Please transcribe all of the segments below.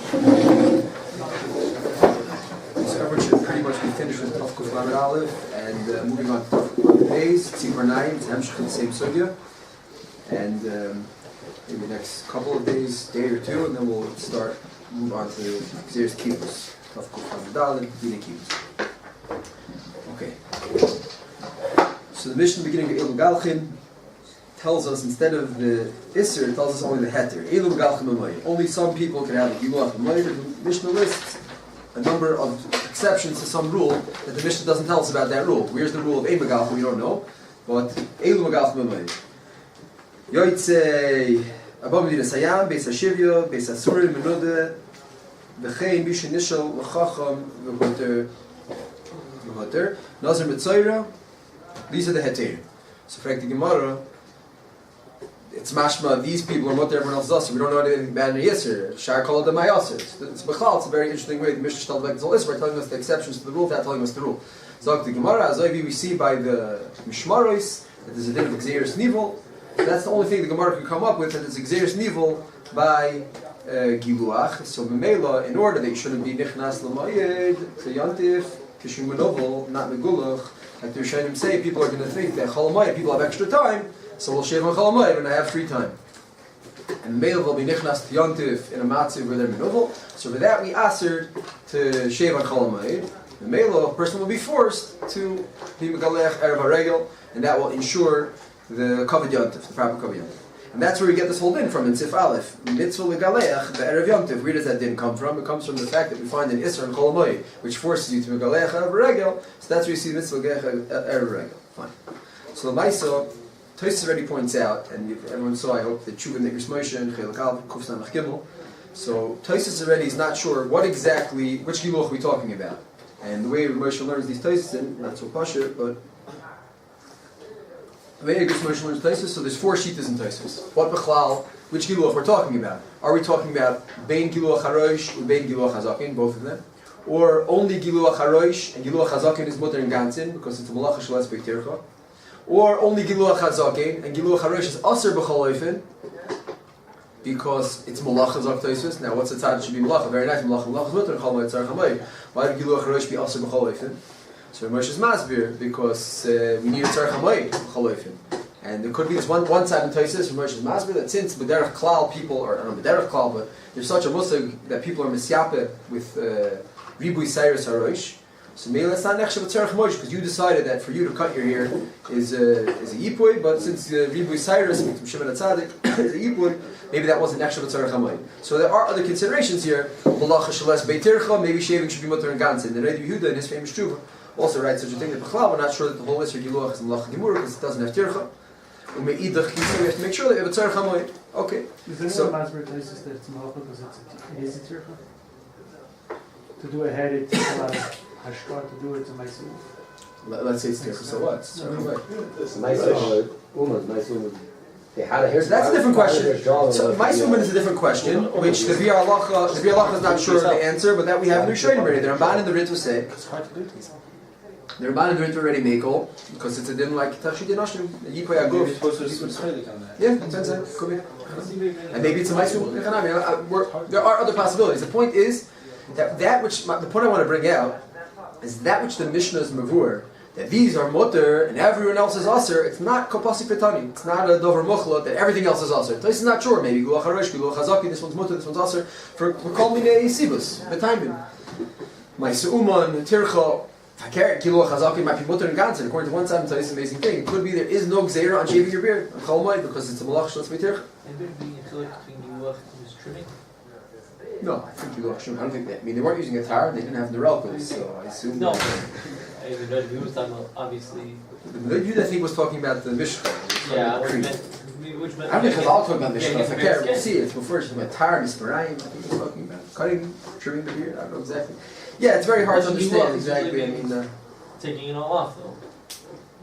So everyone should pretty much be finished with Tov Kuf Lamed Aleph, and moving on to Tov Kuf Lamed Beis, Tzibur Nayim, it's Hemshech, the same sugya, and maybe the next couple of days, day or two, and then we'll move on to Xer's Kibbutz, Tov Kuf Lamed Aleph, Dina Kibbutz. Okay. So the Mishnah beginning of Eilu Galchin tells us instead of the Isser, it tells us only the Heter. Eilu Galchin B'Mayim. Only some people can have a Giluach B'Mayim. The Mishnah lists a number of exceptions to some rule that the Mishnah doesn't tell us about that rule. Where's the rule of Eilu Galchin? We don't know. But Eilu Galchin B'Mayim. Yoytze Abba Medina Sayam, Beis HaShivya, Beis HaSurim, Menuda, V'chein, Mishin Nishal, L'chacham, V'hoter, Nazir Mitzayra. These are the Heter. So for the Gemara, it's mashma, these people are mutter, everyone else is usher. We don't know anything bad in the Yisr. Shar called them my usher. It's Bechal, it's a very interesting way. The Mishnah tells like this whole Isra, telling us the exceptions to the rule without telling us the rule. So the Gemara, as we see by the Mishmaros, that there's a din of Xeris Nivel. That's the only thing the Gemara can come up with, that it's Xeris Nivel by Giluach. So Memela, in order that you shouldn't be Nichnas L'mayed, to Yantif, Kishim Menovel, not Megulach. Like the Rishonim say, people are going to think that Chol HaMoed, people have extra time, so we'll shave on Chol HaMoed when I have free time. And male will be nichnas tiyontif in a matziv where they're menovel. So for that we asked to shave on Chol HaMoed. The male person will be forced to be megalech erev haregel, and that will ensure the kavod yontif, the proper kavod yontif. And that's where we get this whole din from in Sif Aleph. Mitzvah legalech the erev yontif. Where does that din come from? It comes from the fact that we find an Isra and Chol HaMoed, which forces you to megalech erev haregel. So that's where you see mitzvah legalech erev haregel. Fine. So the Maisa, Tosfos already points out, and everyone saw, I hope, the Tshuva Nigris Moshe and Chelak Aleph, Kuf Samach Gimel. So Tosfos already is not sure which Giluach we're talking about. And the way Moshe learns these Tosfos, not so pashut, but the way Moshe learns Tosfos, so there's 4 shittas in Tosfos. What Bechlal, which Giluach we're talking about? Are we talking about Bein Giluach HaRosh or Bein Giluach HaZakin, both of them? Or only Giluach HaRosh and Giluach HaZakin is Mutter and Gantzin, because it's a Malacha Shalas B'Tircha? Or only Giluach HaZakin and Giluach HaRosh is Aser B'Chol Ofen, because it's Malacha Zak Tosfos. Now what's the time it should be Malacha? Very nice, Malacha is Mutter and Chol HaMoed Tzarech HaMoed. Why did Giluach HaRosh be Aser B'Chol Ofen? So Moshe is Masbir, because we need a Tzarech HaMoed B'Chol Ofen. And there could be this one side in Tosfos from Moshe is Masbir that since B'derech Klal people, or not B'derech Klal, but there's such a musig that people are misyape with Ribui Cyrus HaRosh. So maybe that's not nechshav tzarech moish because you decided that for you to cut your hair is a yipui, but since Ribui Cyrus from Shimon HaTzadik is a yipui, maybe that wasn't nechshav tzarech hamoed. So there are other considerations here. Malacha shales beitircha, maybe shaving should be mutter and ganzin. The Rebbe Yehuda in his famous tshuva also writes such a thing that b'chlal we're not sure that the whole Isser Giluach is malacha gemura because it doesn't have tircha. We have to make sure that we have a tzarech hamoed. Okay. Is there no masber places that it's malacha because it is a tircha? To do a hair it Hashkar to do it to my soul. Let's say it's tircha. So what? It's nice woman, nice woman. They had a hair. So that's a different question. So my woman is a different question, which the Biur Halacha is not sure of the answer, but that we have in the Rishonim already. The Ramban and the Ritva say. It's hard to do it. The Ramban and the Ritva already make all because it's a din like Tachshit Yinashim. Yipoy Aguf. Yeah, depends on could be. And maybe it's a nice woman. There are other possibilities. The point is that which the point I want to bring out is that which the Mishnah is mavur, that these are mutter and everyone else is aser. It's not kopasi petani. It's not a dover muchlot that everything else is aser. This is not sure. Maybe Giluach HaRosh, Giluach HaZakin, this one's mutter, this one's aser. For kol minei sibus, b'taimim. My seuman, tircha, Giluach HaZakin might be mutter and ganzen. According to one side, it's an amazing thing. It could be there is no gzeira on shaving your beard on Chol HaMoed because it's a malach shlos b'tircha. And there being a chilek between Giluach and trimming. No, I think Giluach Shum. I don't think that. I mean, they weren't using a tar; they didn't have the relkos, so I assume. No, I even know he was talking about obviously. The Yud I think was talking about the Mishcha. Yeah, which meant. I don't think Chazal talking about Mishcha. If I can't see it, it's before it's about tar, Misparayim. I think he's talking about cutting, trimming the beard. I don't know exactly. Yeah, it's very hard to understand exactly. I mean, taking it all off though.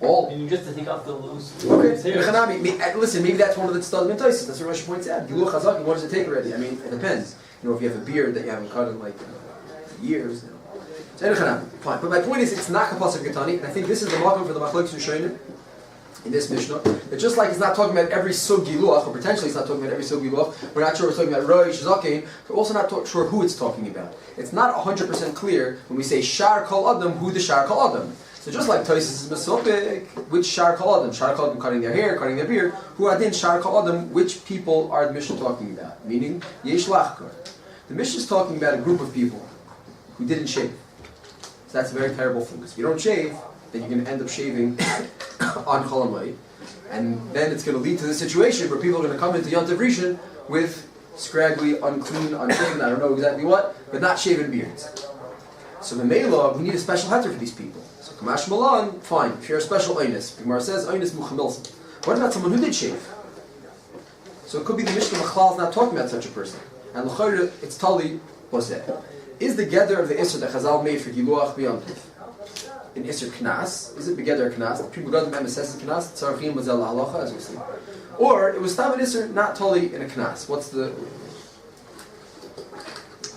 All. I mean, just to take off the loose. Okay. Listen, maybe that's one of the tzaddim in Tosfos. That's what Rashi points out. Giluach HaZakin, what does it take already? I mean, it depends. You know, if you have a beard that you haven't cut in like years. So fine. But my point is, it's not kapasik katani, and I think this is the makom for the machlokes Rishonim in this Mishnah, that just like it's not talking about every sug giluach, or potentially it's not talking about every sug giluach, we're not sure we're talking about Rosh Zakein, we're also not sure who it's talking about. It's not 100% clear when we say Shar Kol Adam, who the Shar Kol Adam. So just like Tosis is Mesopik, which Shar Kol Adam? Shar Kol Adam cutting their hair, cutting their beard, who are then Shar Kol Adam, which people are the Mishnah talking about? Meaning, Yesh Lachkar. The Mishnah is talking about a group of people who didn't shave. So that's a very terrible thing. Because if you don't shave, then you're going to end up shaving on Chol HaMoed, and then it's going to lead to the situation where people are going to come into Yom Tov Rishon with scraggly, unclean, unshaven, I don't know exactly what, but not shaven beards. So the Mela, we need a special heter for these people. So Kamash Malan, fine. If you're a special Einus, Gemara says Einus Muchamilson. What about someone who did shave? So it could be the Mishnah Machlal is not talking about such a person. And l'chayr, it's totally what's that? Is the gather of the Isser that Chazal made for Giluach B'Yom Tov in Isser Knas? Is it Begeder Knas? The people go to the Memesses Knas, Tzarchim Mazel Halacha, as we see. Or it was Tam Isser, not totally in a Knas. What's the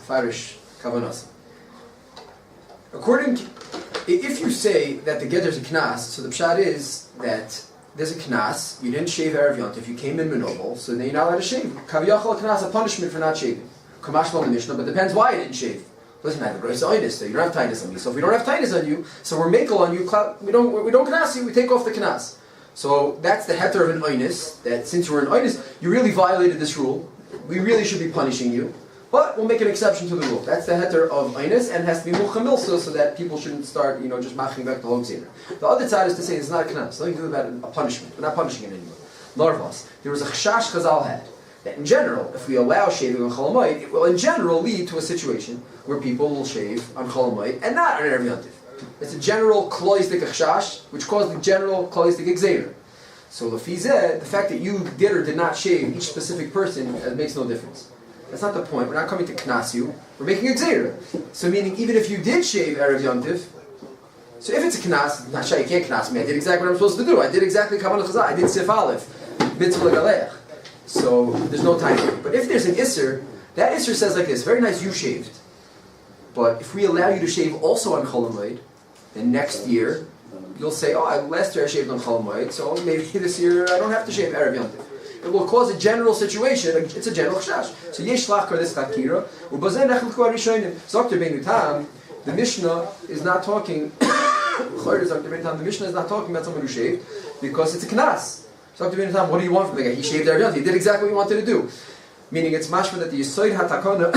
Farish Kavanas? According, if you say that the Geder is a Knas, so the Pshat is that there's a Knas, you didn't shave Erev Yom Tov, you came in Menobel, so then you're not allowed to shave. Kaviyachal Knas, a punishment for not shaving. Kamash Mal the Mishnah, but depends why you didn't shave. Doesn't matter, but it's Einus, so you don't have tightness on you. So if we don't have tightness on you, so we're makel on you, we don't Knas you, we take off the Knas. So that's the heter of an Einus, that since you're an Einus, you really violated this rule, we really should be punishing you. But we'll make an exception to the rule. That's the heter of Einus, and it has to be Muchamilsa so that people shouldn't start, just maching back the Hog Zeder. The other side is to say it's not a Knas, it's nothing to do about a punishment. We're not punishing it anymore. Larvas. There was a Chashash Chazal had, that in general, if we allow shaving on Chol HaMoed, it will in general lead to a situation where people will shave on Chol HaMoed and not on Erev Yom Tov. It's a general kloistic Chashash, which caused the general kloistic Gzeira. So the Fizeh, the fact that you did or did not shave each specific person, makes no difference. That's not the point. We're not coming to knas you. We're making a gzeira. So meaning, even if you did shave Erev Yom Tov, so if it's a knas, not sure you can't knas me. I did exactly what I'm supposed to do. I did exactly kavanah chazal. I did sif aleph, mitzvah galech. So there's no time. But if there's an isser, that isser says like this: very nice, you shaved. But if we allow you to shave also on Chol HaMoed, then next year you'll say, "Oh, last year I shaved on Chol HaMoed, so maybe this year I don't have to shave Erev Yom Tov." It will cause a general situation. It's a general chashash. So yesh lachkar this chakira. Ubazen echel kvar rishonim. Zokter beinu tam. The Mishnah is not talking. The Mishnah is not talking about someone who shaved because it's a knas. Zokter beinu tam. What do you want from the guy? He shaved Erev Yom Tov. He did exactly what he wanted to do. Meaning it's mashma that the yisoid hatakona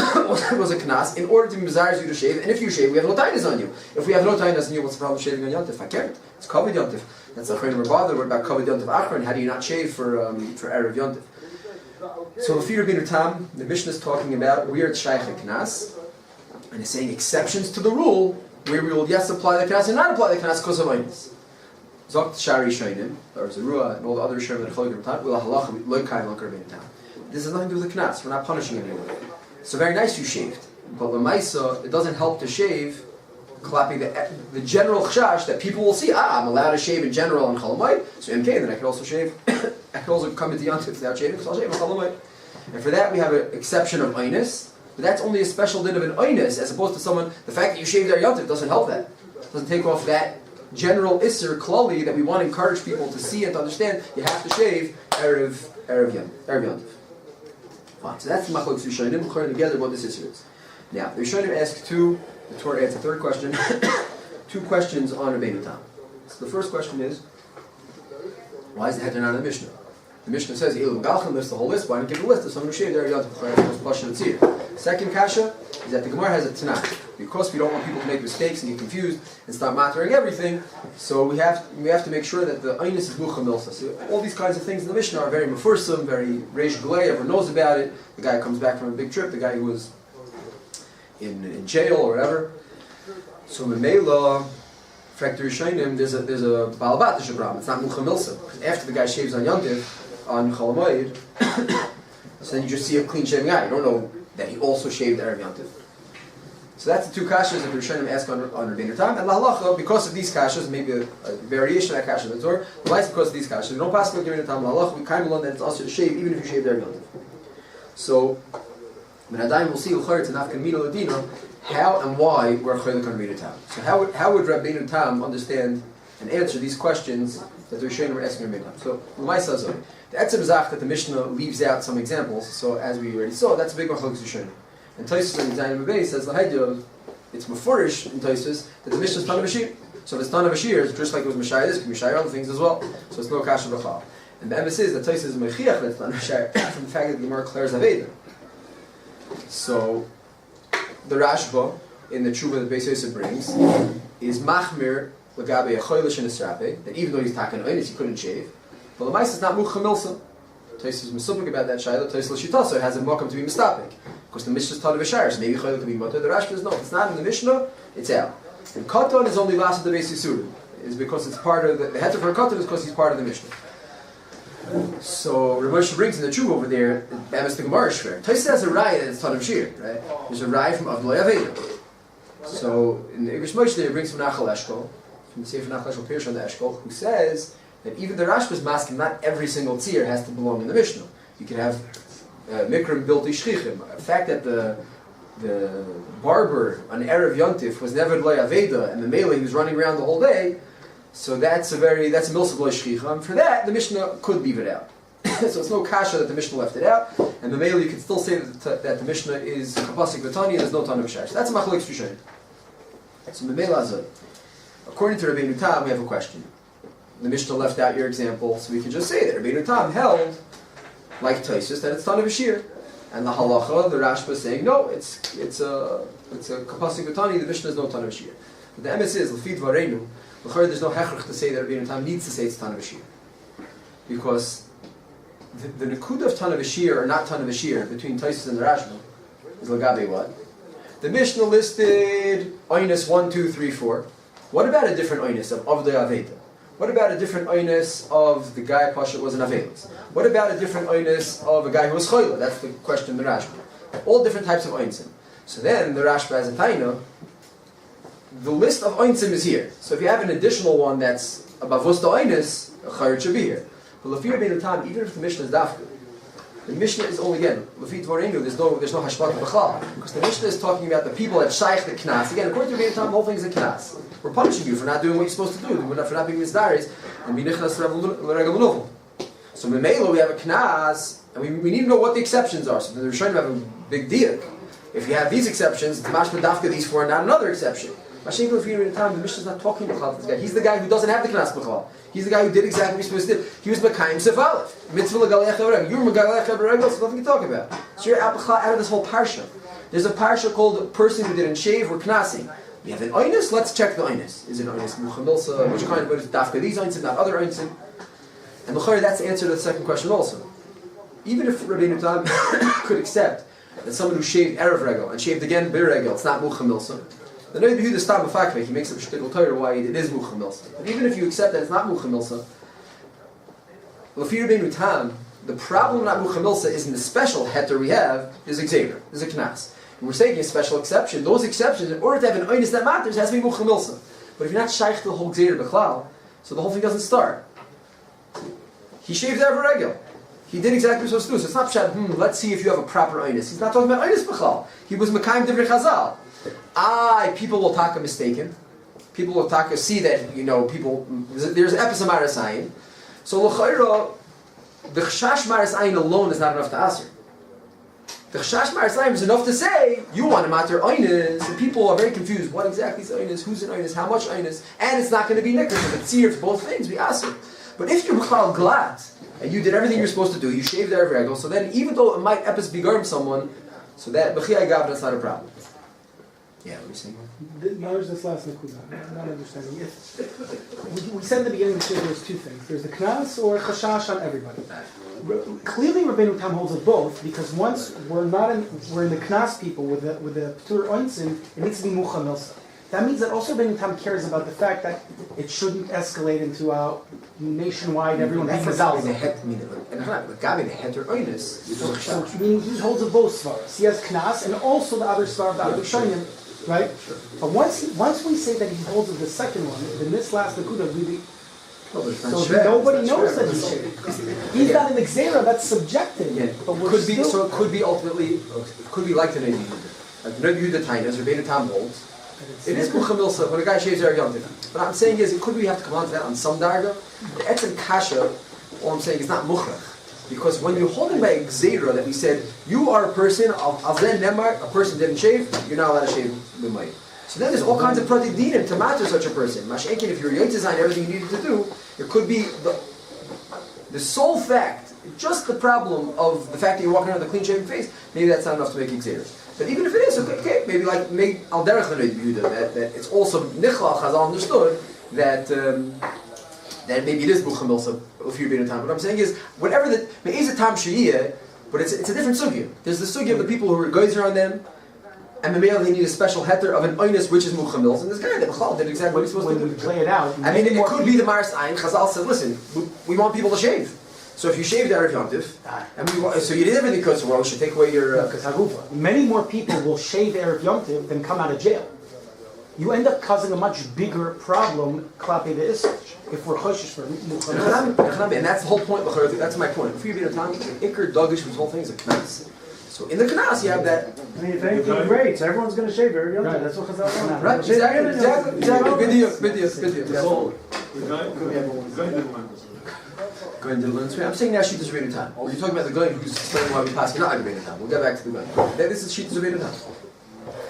was a knas in order to be desires you to shave. And if you shave, we have no tightness on you. If we have no tightness on you, what's the problem with shaving on Yom Tov? I can't. It's covered Yom Tov. That's a chayim rabada. What about kavod Yom Tov achron? How do you not shave for Erev Yom Tov? So the Fir Binu Tam, the Mishnah is talking about where it's shaykh knas, and it's saying exceptions to the rule where we will yes apply the knas and not apply the knas because of Einus. Zokt Shari Shainim, or Zerua, and all the other Shainim that Chol Tam will halacha loy kain lakar Binu Tam. This has nothing to do with the knas. We're not punishing anyone. So very nice you shaved, but lemaisa it doesn't help to shave. Clapping the general chashash that people will see. I'm allowed to shave in general on Chol HaMoed, so MK, then I can also shave. I can also come into Yom Tov without shaving, so I'll shave on Chol HaMoed. And for that we have an exception of Einus, but that's only a special din of an Einus, as opposed to someone. The fact that you shaved their Yom Tov doesn't help that. It doesn't take off that general Isser klali that we want to encourage people to see and to understand. You have to shave Erev Yom Tov. Fine. So that's the machlokes Rishonim. We'll learn together what this Isser is. Now the Rishonim ask two. The Torah adds a third question. Two questions on Rabbeinu Tam. So the first question is, why is the heter not in the Mishnah? The Mishnah says, Ilu Galchan lists the whole list. Why not give a list of someone who shaved their Yom Tov? Second kasha is that the Gemara has a Tanakh. Because we don't want people to make mistakes and get confused and start mattering everything, so we have to make sure that the Einus is Mucha Milsa. So all these kinds of things in the Mishnah are very mefursim, very reish galei. Everyone knows about it. The guy comes back from a big trip. The guy who was in jail or whatever. So Memela, Factory Shainim, there's a Balabat Shabram. It's not Mucha Milsa. After the guy shaves on Yom Tov, on Chol HaMoed, so then you just see a clean shaving guy. You don't know that he also shaved Erev Yom Tov. So that's the two kashas that the Rishonim ask on Rabbeinu Tam. And lahalacha, because of these kashas, maybe a variation of that kasha in the Torah, the lights because of these kashas. We don't pass like Rabbeinu Tam. Lahalacha, we kind of learn that it's also to shave even if you shave Erev Yom Tov. So, Menadayim will see Ucharitz and Afkan Mino Ladina, how and why we're Chaylik on Rabbeinu Tam. So how would Rabbeinu Tam understand and answer these questions that the Rishonim were asking Rabbeinu Tam. So, L'maisa Zoi. The Etzem Zach that the Mishnah leaves out some examples, so as we already saw, that's a big machlokes Rishonim. And Tosfos in Zayin Mebei says, L'haidyo, it's mefurish in Tosfos that the Mishnah is Tana Bashir. So if it's Tana Bashir, it's just like it was Mashai this, it can be Mashai other things as well. So it's no kasha b'chal. And the emes is that Tosfos is Mechiach that it's Tana Bashir from the fact that the Gemara declares Aveda. So, the Rashba, in the Tshuva that Beis Yosef brings, is Machmir L'gabe a Choylish and a Srape, that even though he's taken oinis, he couldn't shave. But the L'mais is not Mucha Milsa. Tosfos is Mesupik about that Shaila. Tosfos L'shitasa has a Mokum to be Mistapik. Because the Mishnah is Tana B'Shayr, so maybe Choyl could be Mutter. The Rashba is no, it's not in the Mishnah, it's out. And Katan is only last of the Beis Yisurim. Is because it's part of the heter for Katan is because he's part of the Mishnah. So Rav Moshe brings in the Tshuva over there, that was the Gemara Shver. Tosfos has a raya that it's Tana B'Shir, right? There's a raya from Avloi Aveda. So in the Igrish Moshe there, he brings from Nachal Eshkol, from the Sefer Nachal Eshkol Pirush on the Eshkol, who says that even the Rashba's masking, not every single tzir has to belong in the Mishnah. You can have Mikrim built Ishchichim. The fact that the barber on Erev Yontif was never L'ay Aveda, and the Mele he was running around the whole day, so that's a milsa L'ay Shchicha. For that, the Mishnah could leave it out. So it's no kasha that the Mishnah left it out, and the Mele you can still say that the Mishnah is Kapasik V'tani, and there's no Tana B'Shayr. So that's a machlokes Rishonim. So the Mele Azoi. According to Rabbeinu Tam, we have a question. The Mishnah left out your example, so we can just say that Rabbeinu Tam held, like Tosfos, that it's Tana B'Shir. And the halacha, the Rashba is saying, no, it's a kapasik v'tani, the Mishnah is no Tana B'Shir. But the emes is, l'fi dvareinu, there's no hechrich to say that Rabbeinu Tam needs to say it's Tana B'Shir. Because the Nakud of Tana B'Shir or not Tana B'Shir between Tosfos and the Rashba is l'gabe what? The Mishnah listed oinus 1, 2, 3, 4. What about a different oinus of the Aveda? What about a different oinus of the guy Pasha was an Avelis? What about a different oinus of a guy who was Choyla? That's the question in the Rashba. All different types of oinsim. So then the Rashba has a taina. The list of oinsim is here. So if you have an additional one that's above the oinus, a chayr should be here. But Lafir Beinu Tam, even if the Mishnah is dafka, the Mishnah is only again Lafir Dvorenu. There's no hashmat b'chal because the Mishnah is talking about the people that shaykh the knas. Again, according to Beinu Tam, the whole thing is a knas. We're punishing you for not doing what you're supposed to do, for not being mizdaris, and be nichnas l'regel l'nuchel. So Memelo, we have a knas, and we need to know what the exceptions are. So the Rishonim have a big diak. If you have these exceptions, it's mashma dafka these four, and not another exception. Mashiach Lefir in time, the Mishnah is not talking about this guy. He's the guy who doesn't have the knas b'chal. He's the guy who did exactly what he's supposed to do. He was Mekayim Sefalef. Mitzvah l'galech l'regel. You're Megalech l'regel, so nothing to talk about. So you're out of this whole parsha. There's a parsha called a person who didn't shave or knasing. We have an oinus, let's check the oinus. Is it an oinus muchamilsa? Which kind of oinus? Dafka these oinus, not other oinus. And l'chayr, that's the answer to the second question also. Even if Rabbeinu Tam could accept that someone who shaved erev regel and shaved again bir regel, it's not muchamilsa. The Noid Yehuda stam b'fakvek, he makes a shtickle Torah why it is muchamilsa. But even if you accept that it's not muchamilsa, l'fi Rabbeinu Tam, the problem not muchamilsa is in the special heter we have is a gzeira, is a knas. And we're taking a special exception. Those exceptions, in order to have an oinus that matters, has to be muchamilsa. But if you're not shaykh to the whole gzeira b'chlal, so the whole thing doesn't start. He shaved erev regel. He did exactly what he was supposed to do. So it's not pshat, let's see if you have a proper oinus. He's not talking about oinus b'chlal. He was mekayim divrei chazal. People will taka mistaken. People will taka see that, people, there's an episode maras ayin. So l'chayra, the chashash maras ayin alone is not enough to answer. The chashash maras ayin is enough to say, you want to matter oinus, and people are very confused. What exactly is oinus? Who's in oinus? How much oinus? And it's not going to be nikkur. So the tzir for both things, we answer. But if you're b'chlal glad, and you did everything you're supposed to do, you shaved their regel, so then even though it might epis begarm someone, so that b'chiyai gav, that's not a problem. Yeah, what are you saying? There's this last nakuda. I'm not understanding it. We said at the beginning of the show there's two things. There's the knas or chashash on everybody. Clearly, Rabbeinu Tam holds of both because once we're in the knas people with the p'tur oinsin, it needs to be mucha milsa. That means that also Rabbeinu Tam cares about the fact that it shouldn't escalate into a nationwide everyone being mazal. The heter oinus. So meaning he holds of both svaras. He has knas and also the other svar of the other shayim. Right? Sure. But once we say that he holds of the second one, then this last nakuda really. So nobody knows that he's shaved. He's got an exera that's subjective. Yeah. But so it could be ultimately, it could be like the Noid Yehuda. Like the Noid Yehuda Tainas, Rabbeinu Tam holds It is Mucha Milsa when a guy shaves Erev Yom Tov. But I'm saying is, could we have to come on to that on some darga? The Etzem Kasha, all I'm saying is not Muchrach. Because when you're holding by Gzeira that we said, you are a person, Avzen Nemar, a person didn't shave, you're not allowed to shave B'mayit. So then there's all kinds of Pratik Dinim to matter such a person. Mashenkin, if you're Yot design everything you needed to do, it could be the sole fact, just the problem of the fact that you're walking around with a clean shaven face, maybe that's not enough to make Gzeira. But even if it is, okay, maybe like Al Derech that it's also Nichla Chazal understood that that maybe it is Mucha Milsa if you're being a time. What I'm saying is, whatever the Me'ez Tam Shiyeh, but it's a different sugya. There's the sugya of the people who are geyser on them, and the male they need a special heter of an oinus which is Mucha Milsa. And this guy, the Chol, did exactly what he's supposed to do. When we play it out, I mean, it could be the Maris Ayin. Chazal said, listen, we want people to shave. So if you shaved Erev Yom Tov, and so you did everything because we should take away your... Because Hagufa. Many more people will shave Erev Yom Tov than come out of jail. You end up causing a much bigger problem, Klape the Isach, if we're choshish for Mucha. And that's the whole point, that's my point. If you be a time, Iker, Dagish, this whole thing is a knas. So in the knas you have that... I mean, if anything, great, so everyone's going to shave Erev Yom Tov. That's what Chazal want. Right, exactly. Bidiyuk. Going to learn. I'm saying now Shita Zerbeinu Tam. Or you're talking about the guy who's explaining why we pass not Zerbeinu Tam. We'll get back to the guy. This is Shita Zerbeinu Tam.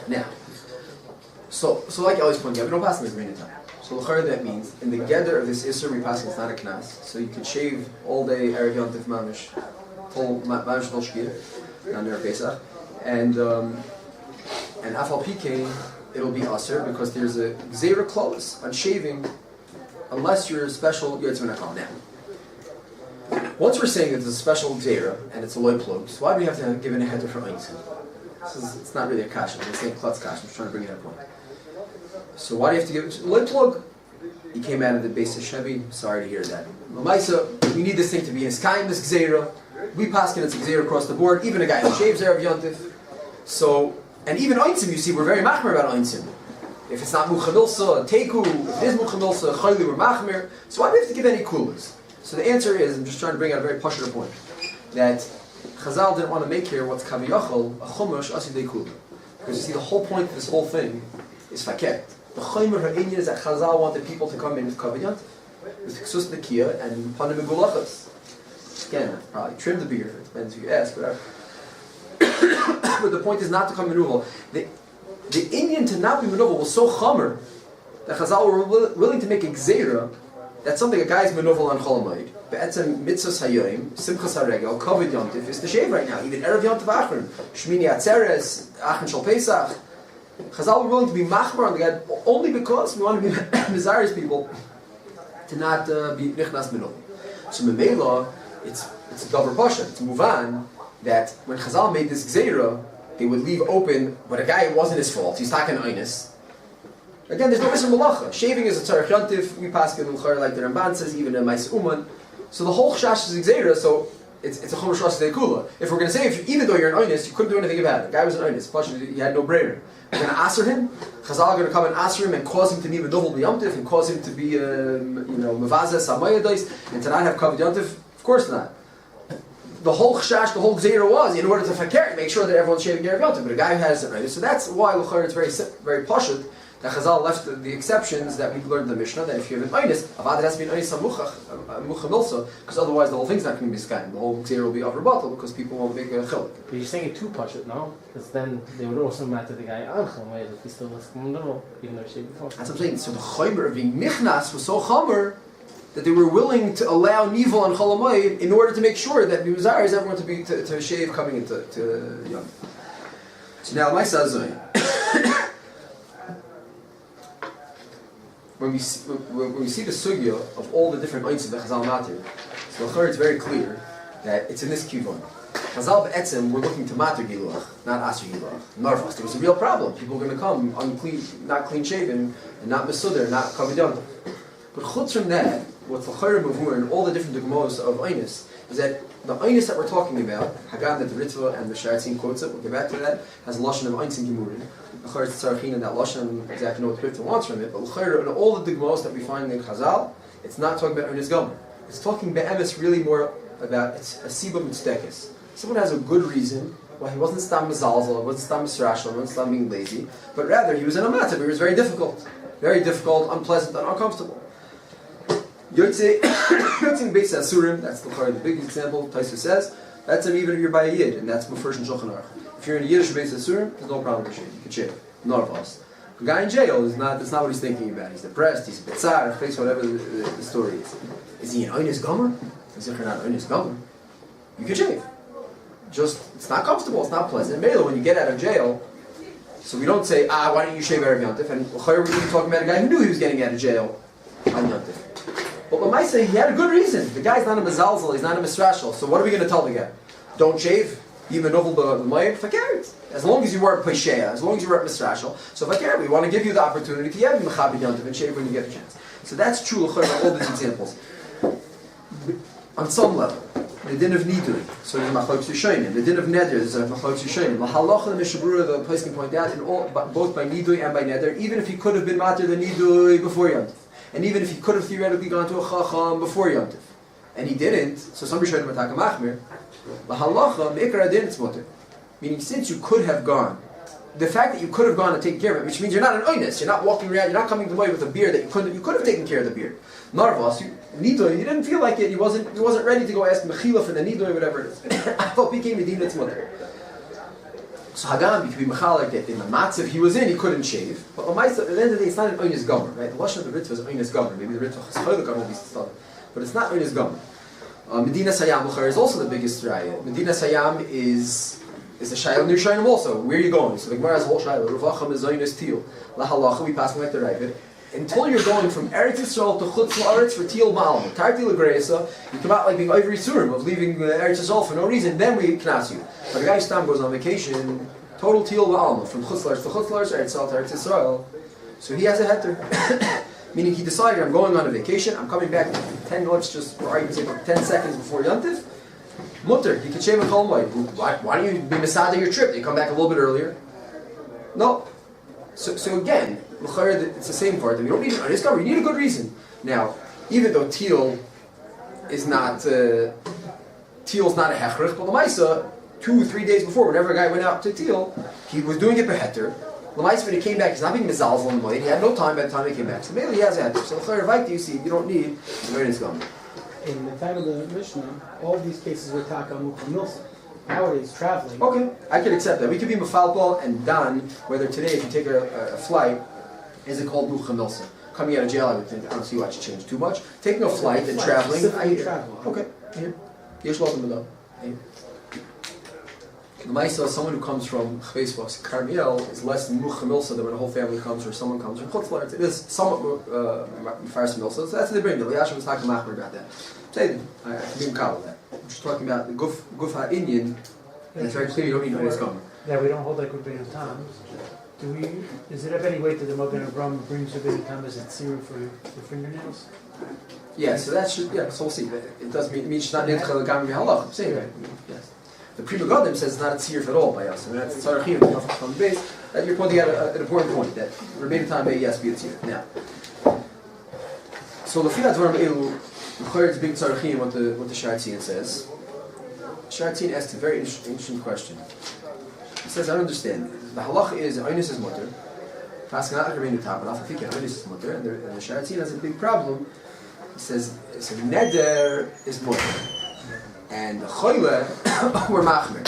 Now, so like I always point out, we don't pass in the Zerbeinu Tam. So l'chara that means in the gather of this Isser we pass it's not a knas. So you could shave all day Erev Yom Tov mamish, full mamish no shkir, not near Pesach, and Afal PK it'll be Aser because there's a Gzeira clause on shaving unless you're a special Yotz Menachal. Now, once we're saying that there's a special Gzeira and it's a loy plug, so why do we have to give it a header for Einstein? It's not really a kasha, it's saying klutz kasha, I'm just trying to bring it up point. So why do you have to give it a loy plug? He came out of the base of Chevy, sorry to hear that. Lamaisa, we need this thing to be in Skyim, this Gzeira. We paskin it's a Gzeira across the board, even a guy who shaves Erev Yom Tov. So, and even Einstein, you see, we're very machmer about Einstein. If it's not Mucha Milsa, Teku, if it is Mucha Milsa, Chayli, we're machmer. So why do we have to give any coolers? So the answer is, I'm just trying to bring out a very pashut point, that Chazal didn't want to make here what's Kaviyachol, a Chumash, Asidei Kula. Because you see, the whole point of this whole thing is Faket. The Chaymer Ha'inyan is that Chazal wanted people to come in with Kaviyant, with Ksus Nekiya and Panim Megulachas. Again, probably trim the beard, it depends who you ask, whatever. But the point is not to come Menuval. The Indian to not be Menuval was so Chamer that Chazal were willing to make a Gzeira. That's something a guy's menovel on Chol HaMoed. Be'etzem mitzvahs hayoim, simchas haregel, kovid Yom Tov is to shave right now. Even Erev Yom Tov Achron, Shmini Atzeres, Achron Shal Pesach. Chazal were willing to be machmer on the guy only because we want to be Mizari's people to not be nichnas menovel. So Memela, it's a davar pasha, it's muvan that when Chazal made this gzeira, they would leave open, but a guy it wasn't his fault. He's taking einus. Again, there's no Isser Malacha. Shaving is a Tzarech Yontif. We pass in L'char like the Ramban says, even a Mais Uman. So the whole Chash is Gzeira, so it's a Chomesh Ras Kula. If we're going to say, even though you're an Oinus, you couldn't do anything about it. The guy was an Oinus. Plus, he had no brainer. We're going to answer him. Chazal are going to come and answer him and cause him to need a double B'yomtiv and cause him to be, Mevazah, Samayadais, and to not have Kavod Yomtiv. Of course not. The whole Chash, the whole Gzeira was in order to fakir, make sure that everyone's shaving Erev Yomtiv. But a guy who has an Oinus. So that's why L'char it's very pashut. That Chazal left the exceptions that we learned in the Mishnah, that if you have an Einus, Avad has to be an Einus Mucha Milsa, because otherwise the whole thing's not going to be Skyim. The whole Gzeira will be upper bottle because people won't make a Chiluk. But you're saying it too pashut, no? Because then they would also matter the guy on HaMoed if he still was coming even though she before. That's what I'm saying. So the Chaymer of being Nichnas was so Chamer that they were willing to allow Nivel on Chol HaMoed in order to make sure that the Mizar is everyone to shave coming into Yom. So now, my Sazoi. When we see the sugya of all the different ointzim that Chazal matir, so it's very clear that it's in this kivon. Chazal be'etzim, we're looking to matir giluach, not asher giluach. Narvas, there was a real problem. People were going to come unclean, not clean shaven, and not mesuder, not kavidon. But chutz from that, what's the chayr mavur and all the different dogmos of oinus is that the oinus that we're talking about, Hagan, the Ritva, and the Sharatzin quotes it. We'll get back to that. Has a lashon of einzin gemurin. L'chayr it's tzarachin and that lashon exactly know what the Ritva wants from it. But l'chayr and all the dogmos that we find in Chazal, it's not talking about oinus gomer. It's talking be'emes really more about it's a siba mitztekes. Someone has a good reason Well, he wasn't stam mezalzel, he wasn't stam misrashal, he wasn't stam being lazy, but rather he was in a matzah. He was very difficult, unpleasant, and uncomfortable. Yotzei Beis Asurim, that's the big example. Taisa says that's even if you're by a yid, and that's before in Shulchan Aruch. If you're in a Yiddish Beis Asurim, there's no problem with shave. You can shave. None of us. The guy in jail that's not what he's thinking about. He's depressed. He's a bit sad, face whatever the story is. Is he an Oynis Gomer? Is he not an Oynis Gomer? You can shave. Just it's not comfortable. It's not pleasant. Mela, when you get out of jail, so we don't say why don't you shave Erev Yontif? And we're talking about a guy who knew he was getting out of jail on Yontif. But when I say he had a good reason, the guy's not a mezalzel, he's not a misrashal. So what are we going to tell the guy? Don't shave. Even novel the mayim, forget it. As long as you weren't pesheya, as long as you weren't misrashal. So if I care, we want to give you the opportunity to have mechabed yontiv and shave when you get a chance. So that's true of all these examples. On some level, the din of nidui, so there's machlokes yishonim. The din of neder, there's a machlokes yishonim. La halacha the mishabura, the place can point out, in all, both by nidui and by neder, even if he could have been matir the nidui before yontiv, and even if he could have theoretically gone to a chacham before yontiv, and he didn't. So some rishonim attack a machmir. La halacha meikar adin it's mutter. Meaning, since you could have gone, the fact that you could have gone and taken care of it, which means you're not an oinus, you're not walking around, you're not coming to way with a beard that you could have taken care of the beard. Narvas, you didn't feel like it, you wasn't ready to go ask mechila for the nidoy, whatever it is. I thought became medina it's mutter. So Hagam, you could be mechalek that in the matzav he was in, he couldn't shave. But at the end of the day, it's not an oinus gomer, right? The lashon of the ritva is oinus gomer. Maybe the ritva is choylek on all these stuff, but it's not oinus gomer. Medina Sayam is also the biggest raya. Medina Sayam is the Shayla Nir Shayim also. Where are you going? So the Gemara's whole Shayla, Ruvacham is Zaynis Teal. La Halacha, we pass like the Ravid. Until you're going from Eretz Yisrael to Chutz La'aretz for Teal Ma'al. Tarti L'Greisa, you come out like being Ivory Surim, of leaving Eretz Yisrael for no reason, then we knas you. But a guy Stam goes on vacation, total Teal Ma'al, from Chutz La'aretz to Chutz La'aretz, Eretz Yisrael to Eretz Yisrael. So he has a heter. Meaning he decided, I'm going on a vacation, I'm coming back 10 minutes, just, or I can say 10 seconds before Yontif. Mutter, you can shave a Chol Moed. Why don't you be Masada your trip? You come back a little bit earlier. No. So again, it's the same part. You don't need a discovery, you need a good reason. Now, even though Teal is not, Teal's not a Hechrich, but the Maisa, 2-3 days before, whenever a guy went out to Teal, he was doing it beheter. L'maisa, when he came back, he's not being mezalzel on the money. He had no time by the time he came back. So maybe he has a heter. So the you see, you don't need the very gum. In the time of the Mishnah, all of these cases were taka mukha milsa. Nowadays, traveling. Okay, I can accept that. We could be mefalpal and done. Whether today, if you take a flight, is it called mukha milsa? Coming out of jail, I would think I don't see why it should change too much. Taking a flight and traveling, okay. Here, yesh lo below. The Maisa, someone who comes from Chesvos, Carmiel, is less Mucha Milsa than when a whole family comes or someone comes from Chutzlar. It is somewhat Farsi Milsa. So that's what they bring. The Liashim was talking about that. Say, I can be with that. I'm just talking about the Guf HaInyan, and it's very clear you don't need to come. Yeah, we don't hold like Rabbeinu Tam. Is it of any weight that the Magen Avraham brings Rabbeinu Tam as a tzira for the fingernails? Yeah, so that should, so we'll see. It doesn't mean it's not Nidchel Gam Mihalach. Same way. Yes. The Pri Megadim says it's not a tzir at all by us. I mean, that's Tzarachim on the base. That you're pointing out an important point that Rabbeinu Tam may yes be a tzir. Now, so the Fiat Dvarim Elu, the big Tzarachim, what the Sharatzin says. Sharatzin asked a very interesting question. He says, I don't understand. The halach is Oinus is mutter. Paskanat Rabbeinu Tam, and Afafik Oinus is mutter, and the Sharatzin has a big problem. He says Neder is mutter. And the Choyle were machmer.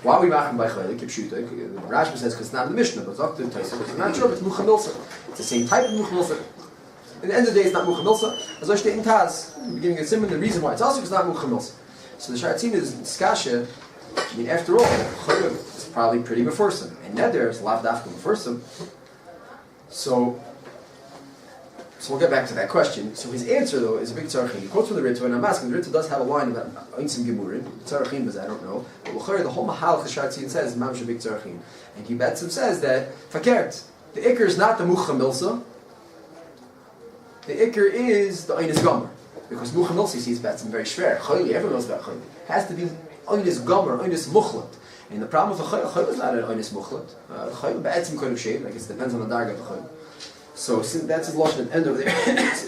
Why are we machmer by Choyle? The Rashba says because it's not in the Mishnah, but it's up to the Taisa. I'm not sure if it's Mucha Milsa. It's the same type of Mucha Milsa. At the end of the day, it's not Mucha Milsa. As I state in Taz, beginning of Simon, the reason why it's also because it's not Mucha Milsa. So the Sharatzin is Skasha. I mean, after all, Choyle is probably pretty Meforsim. And Neder is Lav Dafka Meforsim. So we'll get back to that question. So his answer, though, is a big tzarachin. He quotes from the Ritva, and I'm asking, the Ritva does have a line about Einsim Gemurin. Tzarachin was, I don't know. But the whole Mahal Chashatzin says, Mamish a big tzarachin. And he bets and says that, Fakert, the Iker is not the Mucha Milsa. The Iker is the Einis Gomer. Because Mucha Milsa, you see, is bets very schwer. Chayli, everyone knows about Chayli. Has to be Einis Gomer, Einis Muchlat. And the problem with the Chayli is not an Einis Muchlat. Chayli, Be'etzim could have shaved. I guess it depends on the Darga of the Chayli. So since that's his lotion at the end over there, and that's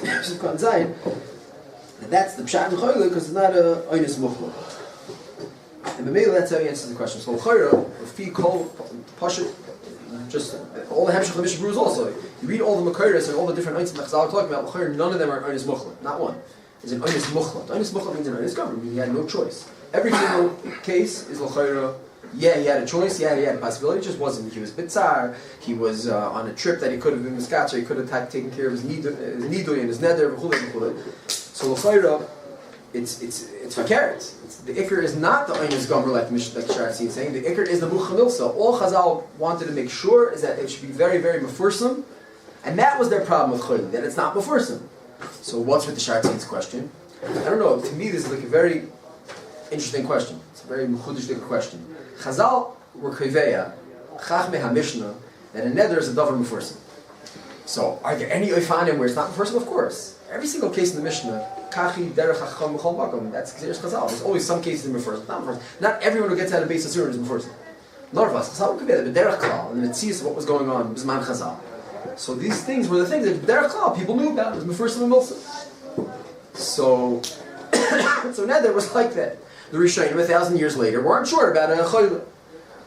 the pshat in choyle because it's not a oinus muchla. And And maybe that's how he answers the question. So l'chayra, if he call Pasha, just all the Hemshech Mishnah rules also. You read all the Makairas and all the different Eitzim that Chazal are talking about, l'chayra, none of them are Einis Muchlat, not one. It's an Einis Muchlat. Einis Muchlat means an Einis Gomer, meaning he had no choice. Every single case is l'chayra. Yeah, he had a choice. Yeah, he had a possibility. It just wasn't. He was bitzar. He was on a trip that he could have been miskatzer. He could have taken care of his nidoy and his neder. So l'chayra, it's fakert. The ikr is not the Einis Gomer like the Sharsi is saying. The ikr is the Muchamilsa. All Chazal wanted to make sure is that it should be very, very mefursim, and that was their problem with Chol, that it's not mefursim. So what's with the Sharsi's question? I don't know. To me, this is like a very interesting question. It's a very mechudish question. Chazal were kriveya, Chachmei HaMishnah, that a neder is a davar mefursim. So are there any oifanim where it's not mefursim? Of course. Every single case in the Mishnah, kachi derech hacham b'chol makom. That's Gzeres Chazal. There's always some cases in mefursim, not mefursim. Not everyone who gets out of base asur is mefursim. None of us. Chazal were kriveya, but derech klal, and the mitzias of what was going on bisman Chazal. So these things were the things that derech klal people knew about. It was mefursim and milsim. So neder was like that. The Rishonim 1,000 years later weren't sure about a chayla.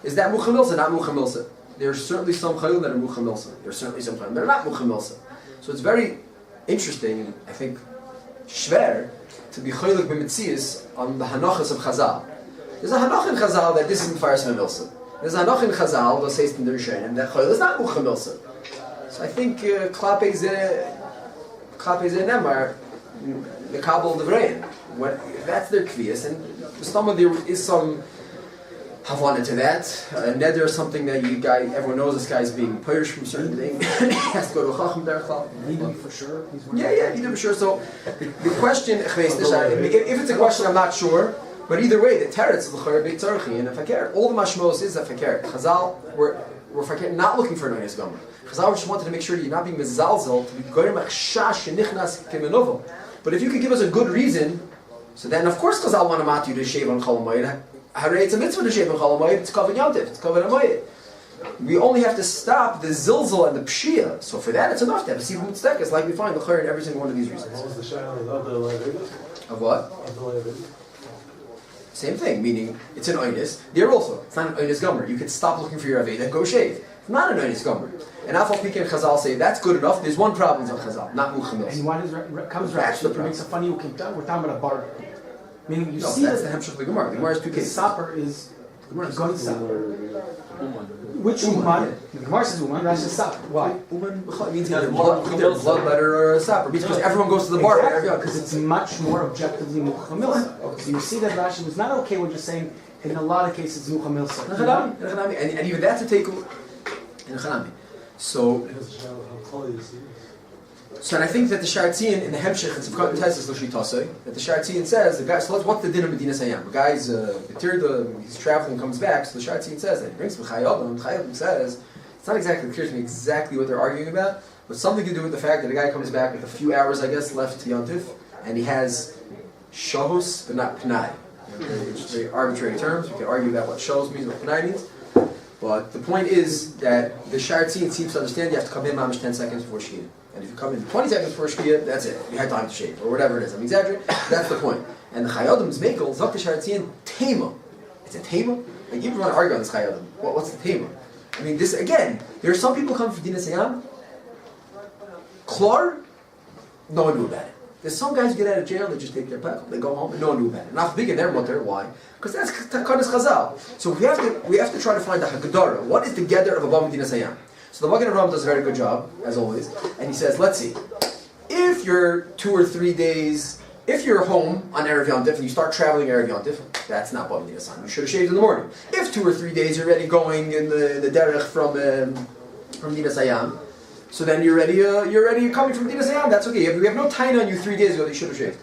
Is that muchamilsa? Not muchamilsa. There's certainly some chayla that are muchamilsa. There's certainly some chayla that are not muchamilsa. So it's very interesting, and I think shver, to be chaylik b'mitzias on the hanachas of Chazal. There's a hanach in Chazal that this is mefaris memilsa. There's a hanach in Chazal that says in the Rishonim that chayla is not muchamilsa. So I think klape ze nemar the kabel devrein. That's their kviyas, and there is some havana to that. Neder is something that everyone knows this guy is being purish from certain thing. He has to go to chacham derechal. Needing for sure. Yeah, needing for sure. So the question, if it's a question, I'm not sure. But either way, the teretz is l'chayr beit tzarchi and a fakir. All the mashmos is a fakir. Chazal were fakir, not looking for an onis gomer. Chazal just wanted to make sure that you're not being mezalzel to be goyim achshash shenichnas kemenovo. But if you could give us a good reason. So then, of course, Chazal want to mat you to shave on Chol HaMoed. Harei, it's a mitzvah to shave on Chol HaMoed. It's covered Yontif. It's covered HaMoed. We only have to stop the zilzal and the pshia. So for that, it's enough to have a siva mutztekas, like we find the chayr in every single one of these reasons. What was the shayla of the liability? Of what? Of the liability. Same thing, meaning it's an oinus. There also, it's not an oinus gomer. You can stop looking for your aveda and go shave. It's not an oinus gomer. And Afal Pika and Chazal say that's good enough. There's one problem with Chazal, not muchamils. And why comes Rashi? It makes a funny ukimta. We're talking about a bargain. Meaning you see that's that the Hemshech the Gemara. The Gemara has two cases. Sapper is going sapper. Which Uman? Uman? The Gemara says Uman. Rashi says sapper. Why? Uman means either bloodletter or a sapper. Because everyone goes to the bar. Exactly, because it's much more objectively muchamilsa. Okay. So you see that Rashi was not okay with just saying in a lot of cases muchamilsa. And even that's a take in a chanami. So and I think that the Shartzian in the Hemshech and Tzivkot Tesis L'Shitosei, that the Shartzian says, the guy, so what's the din of Medina Sayyam? The guy's he's traveling, comes back, so the Shartzian says that he brings Chayodam. Chayodam says, it's not exactly clear to me exactly what they're arguing about, but something to do with the fact that the guy comes back with a few hours, I guess, left to Yontif, and he has Shahus, but not Pnai. It's very arbitrary terms. We can argue about what Shahus means, what Pnai means. But the point is that the Shartzian seems to understand you have to come in mamish 10 seconds before Shkia. And if you come in 20 seconds before Shkia, that's it. You had time to shave, or whatever it is. I'm exaggerating. That's the point. And the Chayodim's Mekel, Zok the Shartzian, Tema. It's a Tema? Like, you want to argue on this Chayodim. What's the Tema? I mean, this, again, there are some people come from Dina Sayyam. Klar, no one knew about it. There's some guys who get out of jail, they just take their pekel, they go home, and no one knew about it. Not big in their mutter, why? Because that's Takanas Chazal. So we have to try to find the Haggadara. What is the gather of Abba Medina Sayyam? So the Magen Avraham does a very good job, as always, and he says, let's see, if you're 2 or 3 days, if you're home on Erev Yontif and you start traveling Erev Yontif, that's not Abba Medina Sayyam. You should have shaved in the morning. If 2 or 3 days you're already going in the derech from Medina Sayyam, so then you're coming from Medina Sayyam, that's okay. We have no time on you 3 days ago that you should have shaved.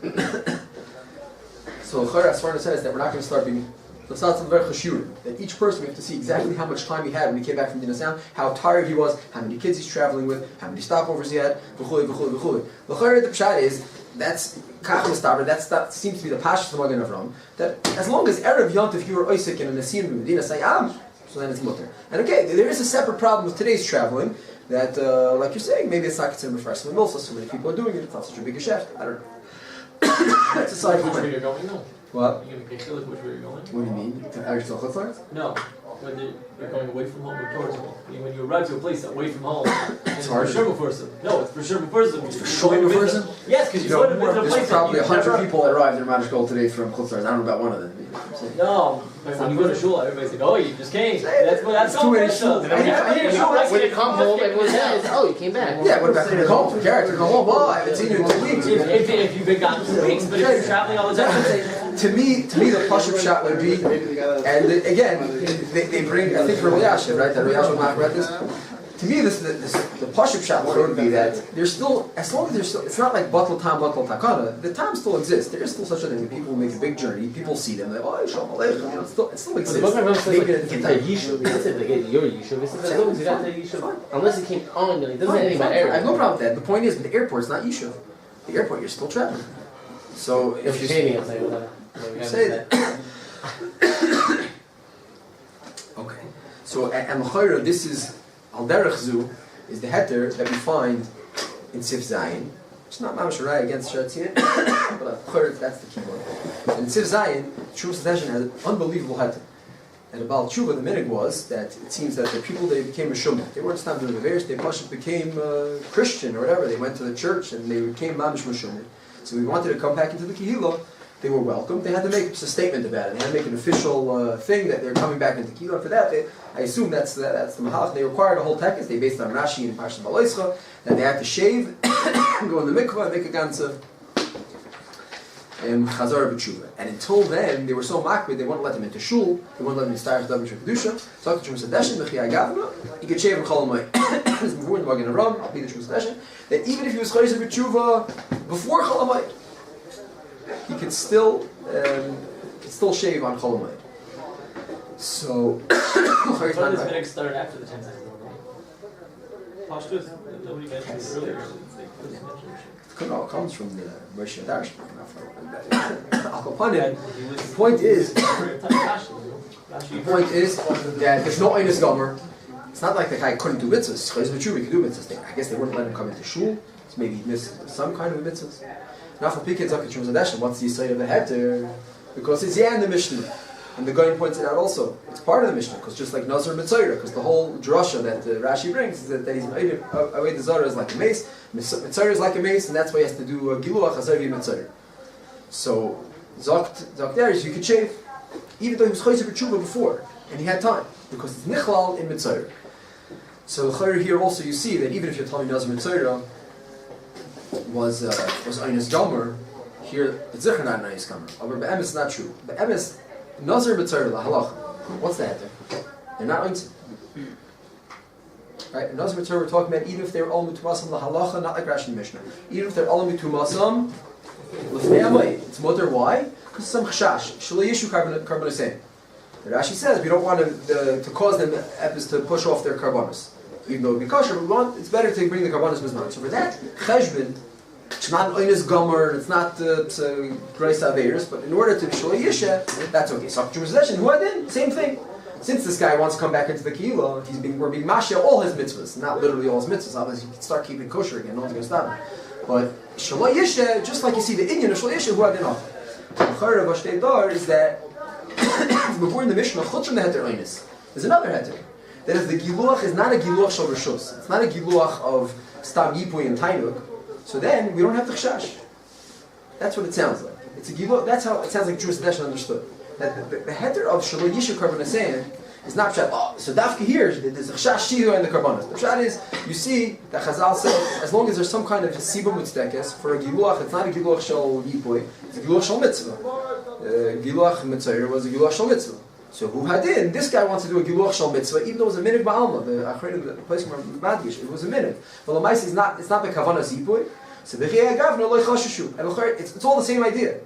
So Chayra Asfarna says that we're not going to start being that each person, we have to see exactly how much time he had when he came back from Medina Sayyam, how tired he was, how many kids he's traveling with, how many stopovers he had, v'chuli. The Chayra, the Pshat is, that's Kacham Staber, that seems to be the Pashas of the Magen Avraham, that as long as Erev Yontif you were Isaac in a Nasir in Medina Sayyam, so then it's mutter. And okay, there is a separate problem with today's traveling, that, like you're saying, maybe it's not considered fresh from the milsa, so many people are doing it, it's not such a big geschäft, I don't know. That's a side Which way you're going now? What? You give a picture like which way you're going? What do you mean? Are you still chutzlars? No. When you're going away from home or towards home. When you arrive to a place away from home, it's hard. for sure person. No, it's for sure person. For sure person? Yes, because You you're going to know, visit a place there's probably that you've 100 never- people that arrived in Ramesh Gold today from chutzlars. I don't know about one of them. You know what I'm saying? No, but when you go to shul, everybody's like, "Oh, you just came." That's Too many shuls. When you come home, everyone says, "Oh, you came back." Yeah, what about coming home? Character, come home. Oh, I haven't seen you in 2 weeks. If you've been gone 2 weeks, but if you're traveling all the time. To me, the Pashup shot would be, and again, they bring, I think, from Yashiv, right? That Yashiv read this. To me, the Pashup shot would be that there's still, as long as there's still, it's not like Batal Tam, Batal Takana, the Tam still exists. There is still such a thing. People make a big journey, people see them, they're like, oh, Shalom Aleichem, you know, it still exists. The book of says Maybe like, it's a yishuv. That's it. Like your yishuv. It's as long as you got the yishuv. Unless it came on, it doesn't say anything about I have area. no problem with that. The point is, the airport's not Yishuv. The airport, you're still traveling. So if you pay me, I'll say whatever. say that. Okay. So and L'chayra, this is Al Derech Zu, is the heter that we find in Sif Zayin. It's not Mamash Rai against Shatzin, but L'chayra, that's the key one. In Sif Zayin, Tshuva Session has an unbelievable heter. And about Tshuva, the minig was that it seems that the people, they became a shumah. They weren't not doing the various, they became Christian or whatever. They went to the church and they became mamish mashumah. So we wanted to come back into the Kehillah. They were welcomed. They had to make a statement about it. They had to make an official thing that they're coming back into Kehillah. For that, I assume that's the Mahach. They required a whole text. They based on Rashi and Parshat Baloischa that they had to shave, go in the mikvah, and make a ganze Chazar b'tshuva. And until then, they were so makbid, they wouldn't let them into shul. They wouldn't let them start with Davish Kedusha. So after Shum Sadeshin, Mechi Agavna, he could shave in Chol HaMoed. It's before the Magen Aram, I'll be the Shum Sadeshin, that even if he was Chayzer b'tshuva before Chol HaMoed, he could still shave on Chol HaMoed. So, But this minhag started after the 10 seconds. Pashtus, nobody mentioned it earlier. it comes from the Moshe Darsh. The point is that there's no Einus Gomer. It's not like the guy couldn't do mitzvahs. Chayz b'tshuva, he could do mitzvahs. I guess they wouldn't let him come into shul. So maybe he missed some kind of mitzvahs. Now for Piket's Akachum Zadeshin, what's the Yisrael of the heter? Because it's in the Mishnah. And the Goyen points it out also. It's part of the Mishnah, because just like Nazar Mitzayra, because the whole drasha that Rashi brings is that he's away the Zara is like a mace, Mitzayra is like a mace, and that's why he has to do Giluach Hazarvi Mitzayra. So, Zok there is you could shave, even though he was Chayzer B'tshuva before, and he had time, because it's Nichlal in Mitzayra. So here also you see that even if you're telling Nazar Mitzayra was Einus Gomer, here it's Zichar not an Einus Gomer. But Be'emes is not true. Be'emes, Nazar B'tzayra, la halacha. What's that? They're not Einus. Right? Nazar B'tzayra we're talking about even if they're all mitumasam la halacha, not like Rashi Mishnah. Even if they're all mitumasam, l'fnei hamayit. It's mutter. Why? Because some chashash. Shalei yishu karbonosem. Rashi says we don't want to cause them to push off their karbonos. Even though it would be kosher, it's better to bring the karbonos mizman. So for that, cheshbon, it's not Einus Gomer, it's not Grace Averis, but in order to Shalei Yisha, that's okay. So after possession, who had in? Same thing. Since this guy wants to come back into the Kehillah, we're being mashia all his mitzvahs, not literally all his mitzvahs. Obviously, you can start keeping kosher again, no one's going to stop him. But Shalei Yisha, just like you see the Inyan of Shalei Yisha, who had in off. The Chayra of Ashtei Dar is that before in the Mishnah, Chutz from the Heter Einus, there's another Heter. That if the Giluach is not a Giluach Shal Rishus, it's not a Giluach of Stam Yipui and Tainuk, so then we don't have the Chashash. That's what it sounds like. It's a Giluach, that's how it sounds like Jewish Sedeshin understood. That the Heter of Shaloi Yisha Karbonosayim is not Pshat, so Dafka here, there's a Chashash Shihu and the Karbonos. The Pshat is, you see, that Chazal says, as long as there's some kind of Siba Mutztekes, for a Giluach, it's not a Giluach Shal Yipui, it's a Giluach Shal Mitzvah. Giluach Mitzvah was a Giluach Shal Mitzvah. So who had in? This guy wants to do a Giluach Shal Mitzvah, even though it was a minhag ba'alma. The place where Madgish, it was a minhag. Well, the Maisa is not. It's not the Kavanah Zipui. So the Chiyah Gavna loy chashushu. And it's all the same idea.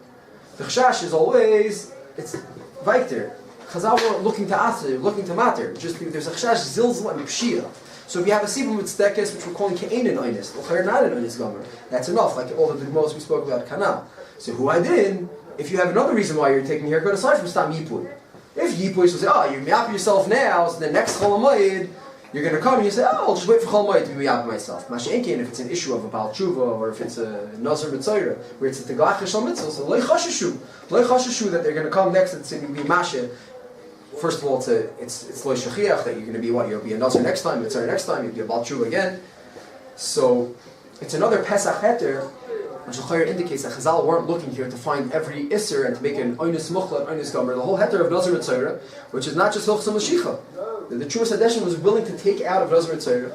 The Chashash is always it's Vaikter. Chazal were looking to Aser, looking to Mater. Just there's a Chashash Zilzal and Pshia. So if you have a Sibum with Stekes, which we're calling Ke'enin Einus, or not an Einus Gomer, that's enough. Like all the most we spoke about Kana. So who had in? If you have another reason why you're taking haircut aside from Stam Yipui. If Yipui will say, oh, you're myapping yourself now, so the next Chol HaMoed, You're going to come and you say, oh, I'll just wait for Chol Moed to be out by myself. Mashenkein, if it's an issue of a Baal Tshuva, or if it's a Nazir Mitzayra, where it's a Teglach Shal Mitzvah, so Loi Chashashu that they're going to come next and say, be Mashe. First of all, it's Loi Shachiach, that you're going to be what? You'll be a Nazir next time, Mitzayra next time, you'll be a Baal Tshuva again. So, it's another Pesach Heter, which indicates that Chazal weren't looking here to find every Isser and to make an Oinus Muchla, Oinus Gomer. The whole Heter of Nazir Mitzayra, which is not just Hilchos Mashiach. The true Sadeshin was willing to take out of Nazir Mitzayra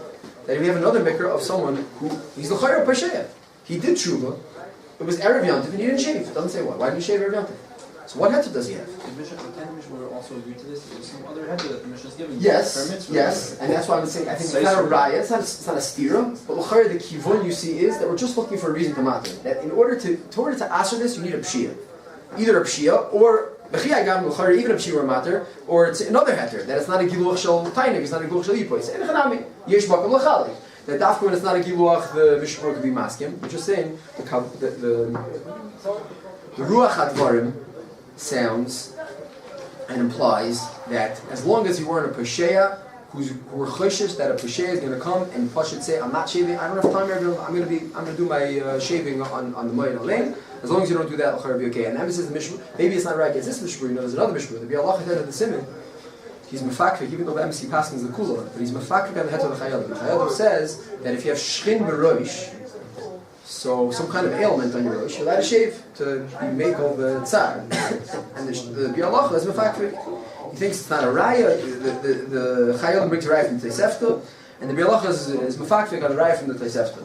that we have another mikra of someone who, he's the Chayra Pasheya. He did Tshuva, it was Erev Yantiv, and he didn't shave. It doesn't say why. Why didn't he shave Erev Yantiv? So what Heter does he have? The Mishnah will also agree to this. There's some other Heter that the Mishnah is giving. Yes, and that's why I'm saying, I think it's not a raya, it's not a stira, but l'chayr, the kivun you see is that we're just looking for a reason to matter. That in order to answer this, you need a pshia. Either a pshia, or even a pshia or matter, or it's another heter, that it's not a giluach shel tainig, it's not a giluach shel yipoy. It's enechanami, yesh bakam l'chali. That after when it's not a giluach, the mishpur could be maskim. We're just saying, the ruach hadvarim sounds and implies that as long as you weren't a Pesheya, who were choshesh that a Pesheya is going to come and Pashat say, I'm not shaving, I don't have time, I'm going to do my shaving on the Moed Alein. As long as you don't do that, it'll be okay. And then says the Mishmur, maybe it's not right against this Mishmur, there's another Mishmur, the Bialach head of the Simen. He's mefakrik, even though the MC passing is the Kula, but he's mefakrik on the head of the Chayadim. The Chayadim says that if you have shrin beroish, so some kind of ailment on your rosh, you're allowed to shave to make all the tsar. And the Bialach is mefakrik. He thinks it's not a raya. The Chayalim brings a raya from the Tosefta, and the Bialach is mefakrik on the raya from the Tosefta.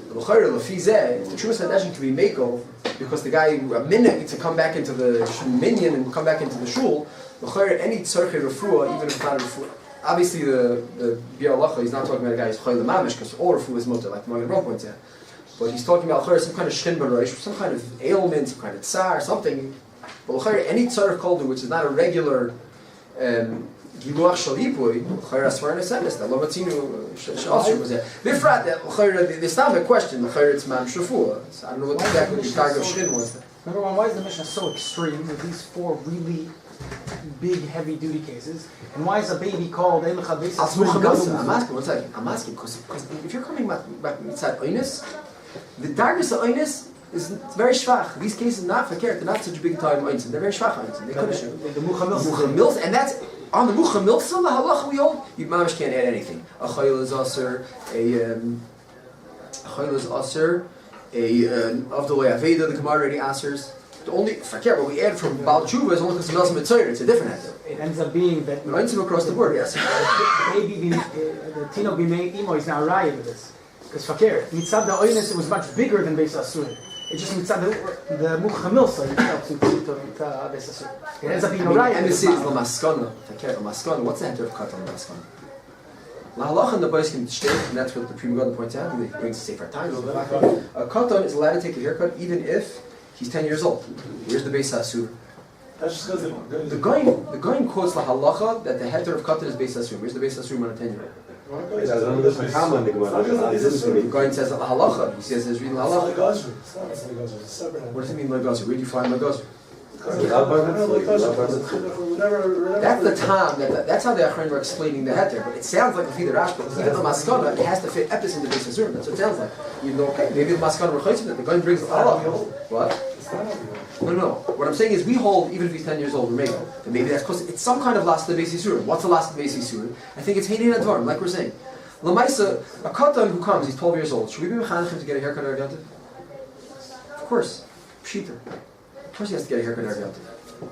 The L'chayr, L'fizeh, the Trumas Hadeshin can be mako because the guy a minute to come back into the minyan and come back into the shul. L'chayr, any tzarche refuah, even if it's not a refuah. Obviously, the Bialach, he's not talking about a guy who's chayil mamish because all refuah is mutter, like the Magen Avraham points out. But he's talking about some kind of shrin barosh, some kind of ailment, some kind of tsar, something. But any tzarech koldu, which is not a regular giluach shal yipoy, l'chayr asvar nesenes, that lo matzinu sh'asher was there. Bifrat, l'chayr, the stam question, l'chayr it's mam shafua. I don't know what exactly the target of shrin was. Number one, why is the Mishnah so extreme with these four really big, heavy-duty cases? And why is a baby called Eilecha Beis Asur? I'm asking, because if you're coming back inside Oinus, the darkness of Oinus is very schwach. These cases are not verkehrt, they're not such a big time Oinus. They're very schwach Oinus. They couldn't. The Mucha Milsa, and that's on the Mucha Milsa, the halacha we hold, you mamish can't add anything. A chayil is aser, of the way Aveda, the Gemara already answers. The only verkehrt, what we add from Baal Tshuva is only because it's Nazir Mitzayra, it's a different heter. It ends up being that across the board, yes. Maybe the Tino Bimei Imo is now raya with this. Because fakir, mitzad the oinus it was much bigger than Beis Asur. It just mitzad the Mucha Milsa to Beis Asur. It ends up being a raya. And this is the maskana. Fakir, the maskana. What's the heter of cut on the maskana? La halacha in the boys can state, and that's what the Pri Megadim points out. He brings the Sefer Time. A katan is allowed to take a haircut even if he's 10 years old. Where's the Beis Asur? That's just because the Goyim quotes la halacha that the heter of katan is Beis Asur. Where's the Beis Asur on a 10-year-old? The Goyim says la halacha. He says he's reading la halacha. What does it mean lagazer? Where do you find lagazer? That's the time. That's how the Achron were explaining the heter. But it sounds like the Rash, but even the maskana, it has to fit epis in the Beis Asur. That's what it sounds like. You know, okay, maybe the maskana were chayim that the Goyim brings the halacha. What? No. What I'm saying is, we hold even if he's 10 years old, we're making. And maybe that's because it's some kind of last of the Beis Asur. What's the last of the Beis Asur? I think it's Heinin Advarim, like we're saying. Lamaisa, a katan who comes, he's 12 years old. Should we be mechanech him to get a haircut or Of course, pshita. Of course he has to get a haircut or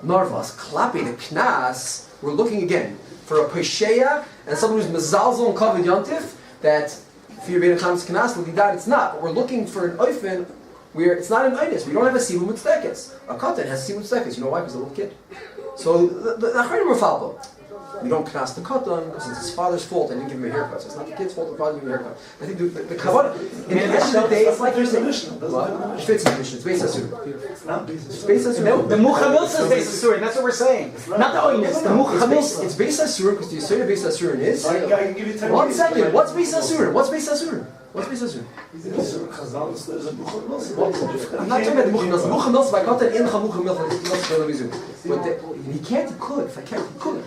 Narvas, klapi, the knas. We're looking again for a pesheya and someone who's mezalzel and kavod yontif. That if you're being a chametz knas, l'didat, it's not. But we're looking for an oifen where it's not an oinus. We don't have a sivu mitzvekes. A katan has a sivu mitzvekes. You know why? Because he's a little kid. So the achayim are falpo. We don't knas the katan because it's his father's fault. I didn't give him a haircut. So it's not the kid's fault. The father gave him a haircut. I think the kavod. In the end of the day, it's like you're saying. What? It fits in the mission. It's Beis Asur. It's not Beis Asur. Beis Asur. The Mucha Milsa is Beis Asur, and that's what we're saying. Not the oinus. The Mucha Milsa. It's Beis Asur because the Yisrael Beis Asur is. I can give you 10 1 second. What's Beis Asur? What's Beis Asur? What's Beis Asur? There's a Mucha Milsa. I'm not talking about the Mucha Milsa. Mucha Milsa by katan in Mucha Milsa. But he can't. He could. If I can't, he could.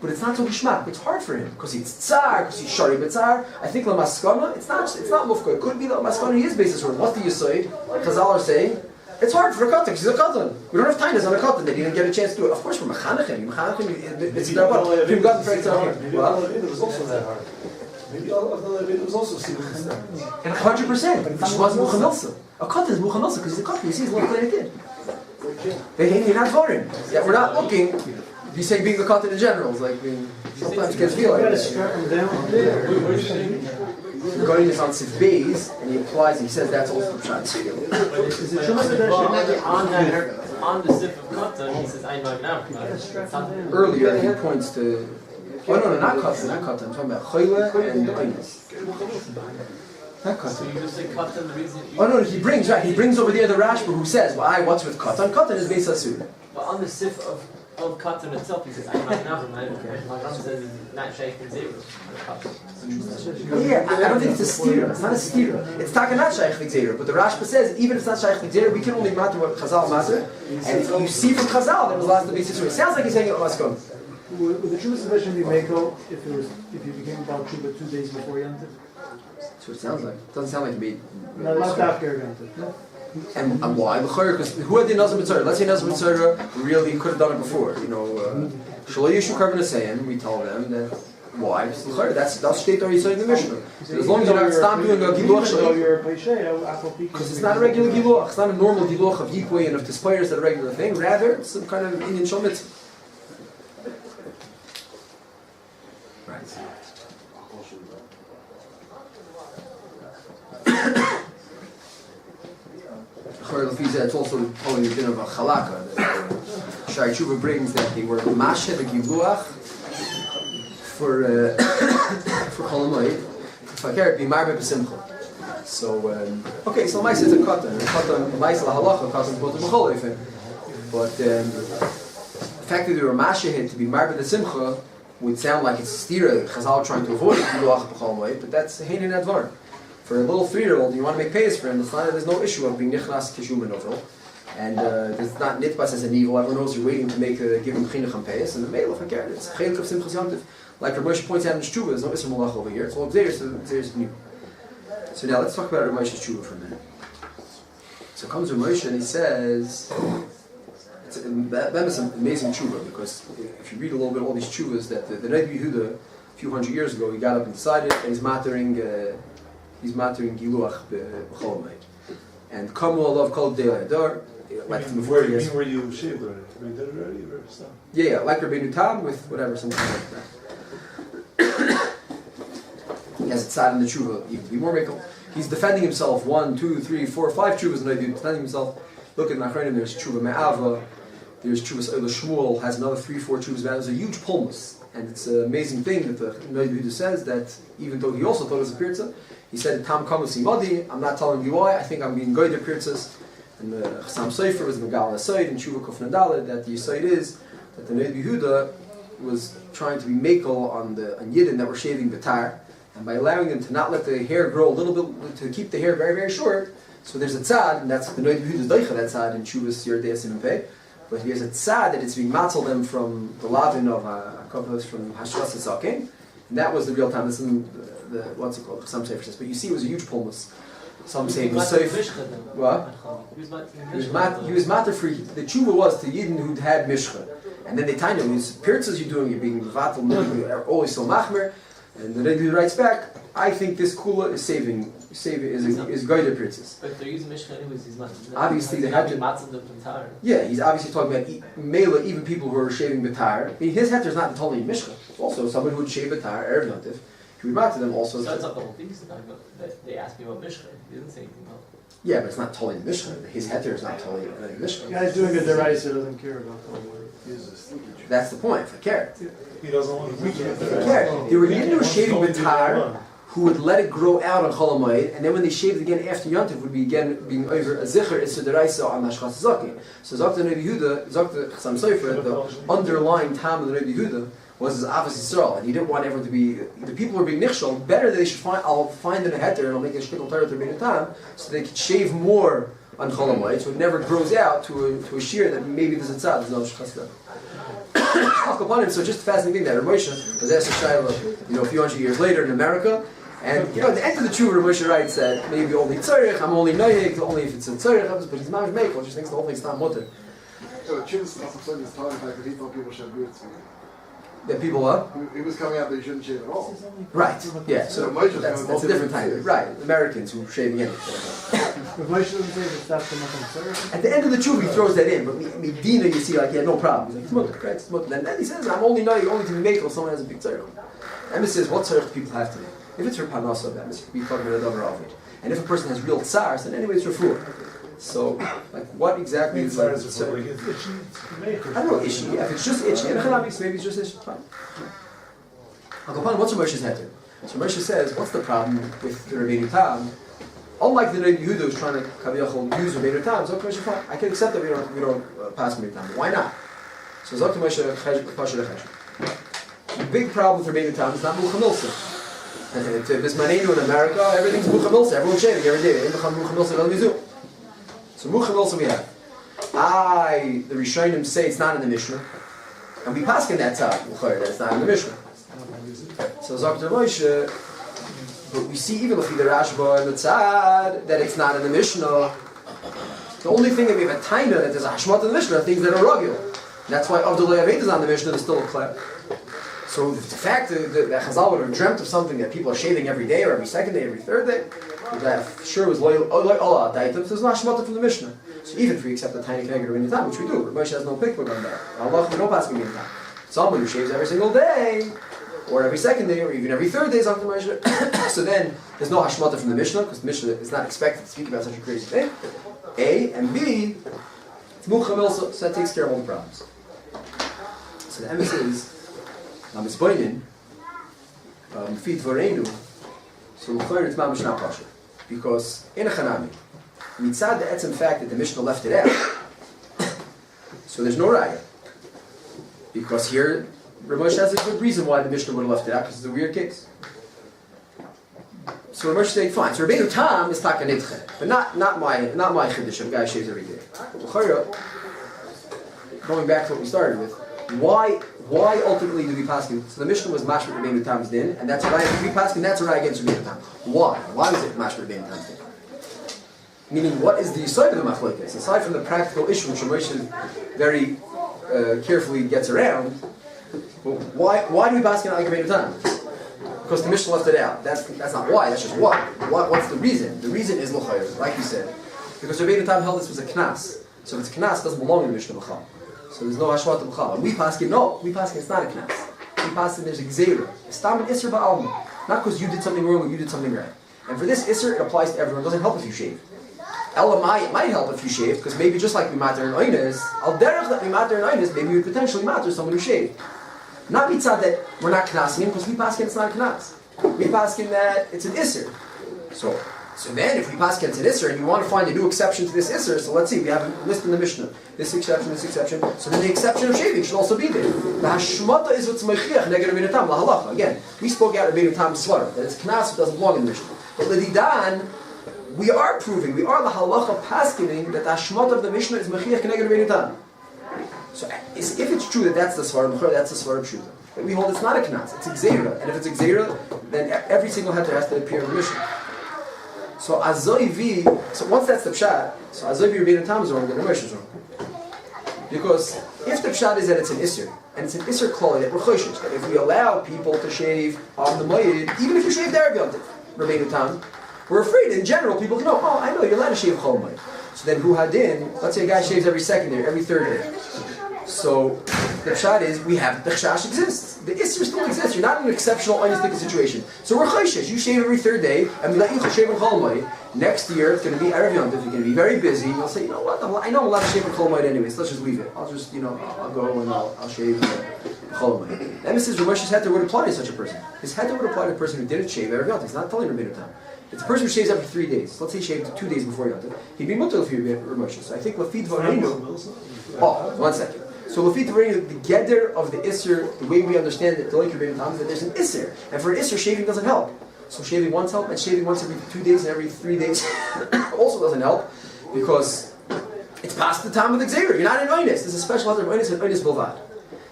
but it's not so gishmak. It's hard for him because he's tsar, because he's shari b'tzar. I think la maskana, it's not mufka. It could be that maskana he is basis for. What do you say? Like Chazal are saying, it's hard for a katan because he's a katan. We don't have tainas on a katan that he didn't get a chance to do it. Of course, we're mechanechim. It's not what we've gotten for example. Maybe Allah was also that hard. Maybe Allah was also seeing this there. And 100%, but it just wasn't muchanilsa. A katan is muchanilsa because he's a katan. He sees a little little kid. They hate me not voting. Yeah, we're not looking. You say being a katan in general is like being. Sometimes kids feel like that. Going is on Sif Beis, and he applies, he says that's also Pshat. Is it true that On the sip of katan, he says, I know now. Earlier, he points to. Oh, no, not katan. I'm talking about Choyle and Einis. Not So katan. you just say katan, the reason you... Oh, no, he brings over there the Rashba who says, well, what's with katan? Katan is Beis Asur. But on the sip of katan itself, he says, I know now. My Ram says, it's not shaykh and zero. Yeah, I don't think it's a stira. It's not a stira. It's taka not shaykh v'gzeira. But the Rashba says, even if it's not shaykh v'gzeira, we can only matter what Chazal matter. And you see from Chazal that it was last to be Sisur. It sounds like he's saying it was Maskon. Would the Tshuva sufficient be Meko if you became about Tshuva 2 days before Yantiv? That's what it sounds like. It doesn't sound like to me. No, not after Yantiv. And why? Because who had the Nazar Mitzvah? Let's say Nazar Mitzvah really could have done it before. You know, Shalom Yishu Karban Asayim, we tell them that. Why? That's state already saying in the Mishnah. So as long as you're not stop doing a giluach because it's not a regular giluach. It's not a normal giluach of yikwe and of displayers that a regular thing. Rather, it's some kind of Indian shomit. Right. It's also calling the din of a chalaka. Shai Tshuva brings that they were mashe the giluach for Chol HaMoed, fakir be marbe b'simcha. So okay, so Maisa is a katan. Maisa lahalacha katan is both a b'chol even. But the fact that they were mashahid to be marbe b'simcha would sound like it's stira. Chazal trying to avoid giluach b'chol HaMoed, but that's heinin advar. For a little 3-year-old, you want to make payas for him. There's no issue of being nichnas kishuman overall. And there's not nitbas as an evil. Everyone knows you're waiting to make give him chinuch and payas. And the male of fakir, it's chelik of simchas yantiv. Like Rav points out in his tshuva, there's no Isra Malach over here. It's all Xeris, so Xeris new. So now let's talk about Rav Moshe's tshuva for a minute. So comes Rav Moshe and he says, that is an amazing tshuva because if you read a little bit of all these tshuvas that the Rebbe Yehuda a few hundred years ago, he got up and decided and he's mattering Giluach b'chol HaMoed. And Kamu Allah called De'el Adar. Like before, yes. Were you shaved already? Were you dead already or something? Yeah, like Rabbeinu Tam with whatever, something like that. He has a tzad in the tshuva, even to be more makel. He's defending himself 1, 2, 3, 4, 5 tshuvas, and he's defending himself. Look at Nachronim, there's tshuva me'ava, there's tshuva Oila Shmuel, has another 3, 4 tshuvas. There's a huge pulmus, and it's an amazing thing that the Noid Yehuda says that even though he also thought it was a pirza, he said, Tam kamus imadi, I'm not telling you why, I think I'm being goyder pirzas. And the Chassam Sofer was Megal Asayid and Tshuva Kuf Nadalid, that the Yisayid is that the Noid Yehuda was trying to be makel on Yidden that were shaving Batar, and by allowing them to not let the hair grow a little bit, to keep the hair very, very short. So there's a tzad, and that's the Noid Yehuda's doicha, that tzad in Tshuva's Yerdei Asim Pei. But here's a tzad that it's being matzel them from the lavin of Akiva from Hashras Sakin, and that was the real time. This is the what's it called? Chassam Sofer says. But you see, it was a huge pulmus. Some say what? He was matter for the tshuva was to Yidden who had mishcha, and then they tell him these pirtzas you're doing, you're being vatal, you're always so machmer, and the Rebbe writes back, I think this kula is saving is goyder pirtzas. But they're using mishcha anyways. He's not. Obviously they have to. Yeah, he's obviously talking about mela, even people who are shaving batar. I mean, his heter is not totally mishcha. It's also someone who would shave batar erev yontif. He would matter them also. So that's not the whole thing. They asked me about mishcha. He didn't say anything about. Yeah, but it's not totally Mishnah. His heter is not totally Mishnah. The guy's doing a deraisa, doesn't care about the word. That's the point. If I care. He doesn't want to reach it. There were Yidden who were shaving batar who would let it grow out on Chol HaMoed, and then when they shaved again after Yontif would be again being over a zicher is deraisa on Hashchas Zakin. So Zok the Rebbe Yehuda, Zok the Chassam Sofer, the underlying tam of the Rebbe Yehuda was his Avos Yisrael, and he didn't want everyone to be. The people were being nichshol. Better that they should find. I'll find in a heter and I'll make a shtickle Torah to Rebbeinu Tam, so they could shave more on Chol HaMoed, so it never grows out to a shear that maybe there's a tzad. There's no shchas. So just a fascinating thing that Moshe was asked a Shiloh, a few hundred years later in America, and at the end of the Tshuva, Moshe writes that maybe only tzarich, I'm only noyek, only if it's a tzarich, but he's not mekel, just thinks the whole thing's not mutter. That people what? He was coming out that he shouldn't shave at all. Right, yeah, so that's a different time. Right, Americans who shave again. At the end of the Tshuva, he throws that in, but Medina, you see, like, he had no problem. He's like, it's mutter, correct, it's mutter. And then he says, I'm only knowing, only to be makel, someone has a big tzarech. And he says, what tzarech do people have to do? If it's for panasa, then it's be talking about another avid. And if a person has real tsars, then anyway it's refuah. So, like, what exactly is like? I don't know, itchy. If it's just itchy, and maybe it's just itchy. Fine. What's Moshe's heter? So Moshe says, what's the problem with the Rabbeinu Tam? Unlike the Rabbeinu Yehuda who's trying to kaviyachol use Rabbeinu Tam, so Moshe, fine. I can accept that we don't pass Rabbeinu Tam. Why not? So Zok Moshe pasha lecheshu. The big problem with Rabbeinu Tam is not Mucha Milsa. If this manenu in America, everything's Mucha Milsa. Everyone's shaving every day. Mucha Milsa. So Mucha Milsa we have. The Rishonim say it's not in the Mishnah, and we pass in that tzad. That's not in the Mishnah. So Dr. Moshe, but we see even if the Rashba and the tzad that it's not in the Mishnah. The only thing that we have a taina that there's a hashmat in the Mishnah are things that are ragil. That's why Avdullah Yavet is on the Mishnah. There's still a clap. So the fact that Chazal would have dreamt of something that people are shaving every day or every second day, every third day, that sure was loyal. So there's not hashmata from the Mishnah. So even if we accept the tiny connector of any time, which we do, Moshe has no pickbook on that. Allah, we don't pass any time. Someone who shaves every single day, or every second day, or even every third day is on the Moshe. So then there's no hashmata from the Mishnah because the Mishnah is not expected to speak about such a crazy thing. A and B, it's Mucha Milsa, so that takes care of all the problems. So the emphasis is. Now, Misboinin, Fit Vorenu, so it's mamish not kosher. Because in a chanami, mitzad the etzem fact that the Mishnah left it out, so there's no raya. Because here, Ramosh has a good reason why the Mishnah would have left it out, because it's a weird case. So Ramosh saying, fine, so Rabbeinu Tam is takanitche, but not my chiddush, a guy shaves every day. Going back to what we started with, why ultimately do we pass him? So the Mishnah was mashma Rabbeinu Tam's din, and that's why we pass him. That's right against Rabbeinu Tam. Why? Why was it mashma Rabbeinu Tam's din? Meaning, what is the side of the machlokes aside from the practical issue, which Moshe very carefully gets around? Well, why do we pass him like Rabbeinu Tam? Because the Mishnah left it out. That's not why. That's just why. What's the reason? The reason is l'chayr, like you said, because Rabbeinu Tam held this was a knas. So if it's knas, it doesn't belong in the Mishnah b'chal. So there's no hashvat b'chal. And we pass it, no. We pass it, it's not a knas. We pass it, there's a gzeira. It's tam an isser ba'alma. Not because you did something wrong or you did something right. And for this isser, it applies to everyone. It doesn't help if you shave. Elamai, it might help if you shave, because maybe just like we matter in oines, al derech that we matter in oines, maybe we would potentially matter someone who shaved. Not mitzad that we're not knasing him, because we pass it, it's not a knas. We pass it that it's an isser. So then, if we pass it's an isser, and you want to find a new exception to this isser, so let's see, we have a list in the Mishnah. This exception. So then the exception of shaving should also be there. The hashmata is what's mechiach negative Rabbeinu Tam lahalacha. Again, we spoke out Rabbeinu Tam's svara that it's knas, it doesn't belong in the Mishnah. But l'didan, we are the halacha paskining that the hashmata of the Mishnah is mechiach negative Rabbeinu Tam. So if it's true that that's the svara, that's the svara pshuta. But we hold it's not a knas, it's a gzeira, and if it's a gzeira, then every single heter has to appear in the Mishnah. So Azoivi, so once that's the pshat, so Azoivi Rabbeinu Tam is wrong, then Ramesh is wrong. Because if the pshat is that it's an isser, and it's an isser klali that we're choshish, that if we allow people to shave on the moed, even if you shave the Arab Rabbeinu Tam, we're afraid in general people can know, I know you're allowed to shave chol moed. So then hu hadin, let's say a guy shaves every second day, every third day. So the pshat is we have the chash exists. The isser still exists. You're not in an exceptional, unistic situation. So we're chayshish. You shave every third day, and we let you shave in chol moed. Next year it's going to be Erev Yom Tov. You're going to be very busy. You'll say, you know what? I know I'm allowed to shave in chol moed anyways. Let's just leave it. I'll just, I'll go and I'll shave chol moed. The emphasis Ramesh's heter would apply to such a person. His heter would apply to a person who didn't shave Erev Yom Tov. He's not telling Rabbeinu Tam. It's a person who shaves every 3 days. Let's say he shaved 2 days before Yom Tov. He'd be mutal if he were Ramesh. So I think Lafid Varenu. Oh, 1 second. So Lafit Varenu, the gedder of the isser, the way we understand it, the like Rabbeinu Tam, is that there's an isser, and for an isser, shaving doesn't help. So shaving once helps, and shaving once every 2 days and every 3 days also doesn't help, because it's past the time of the gzeira. You're not in oines. There's a special other oines and oines bilvad.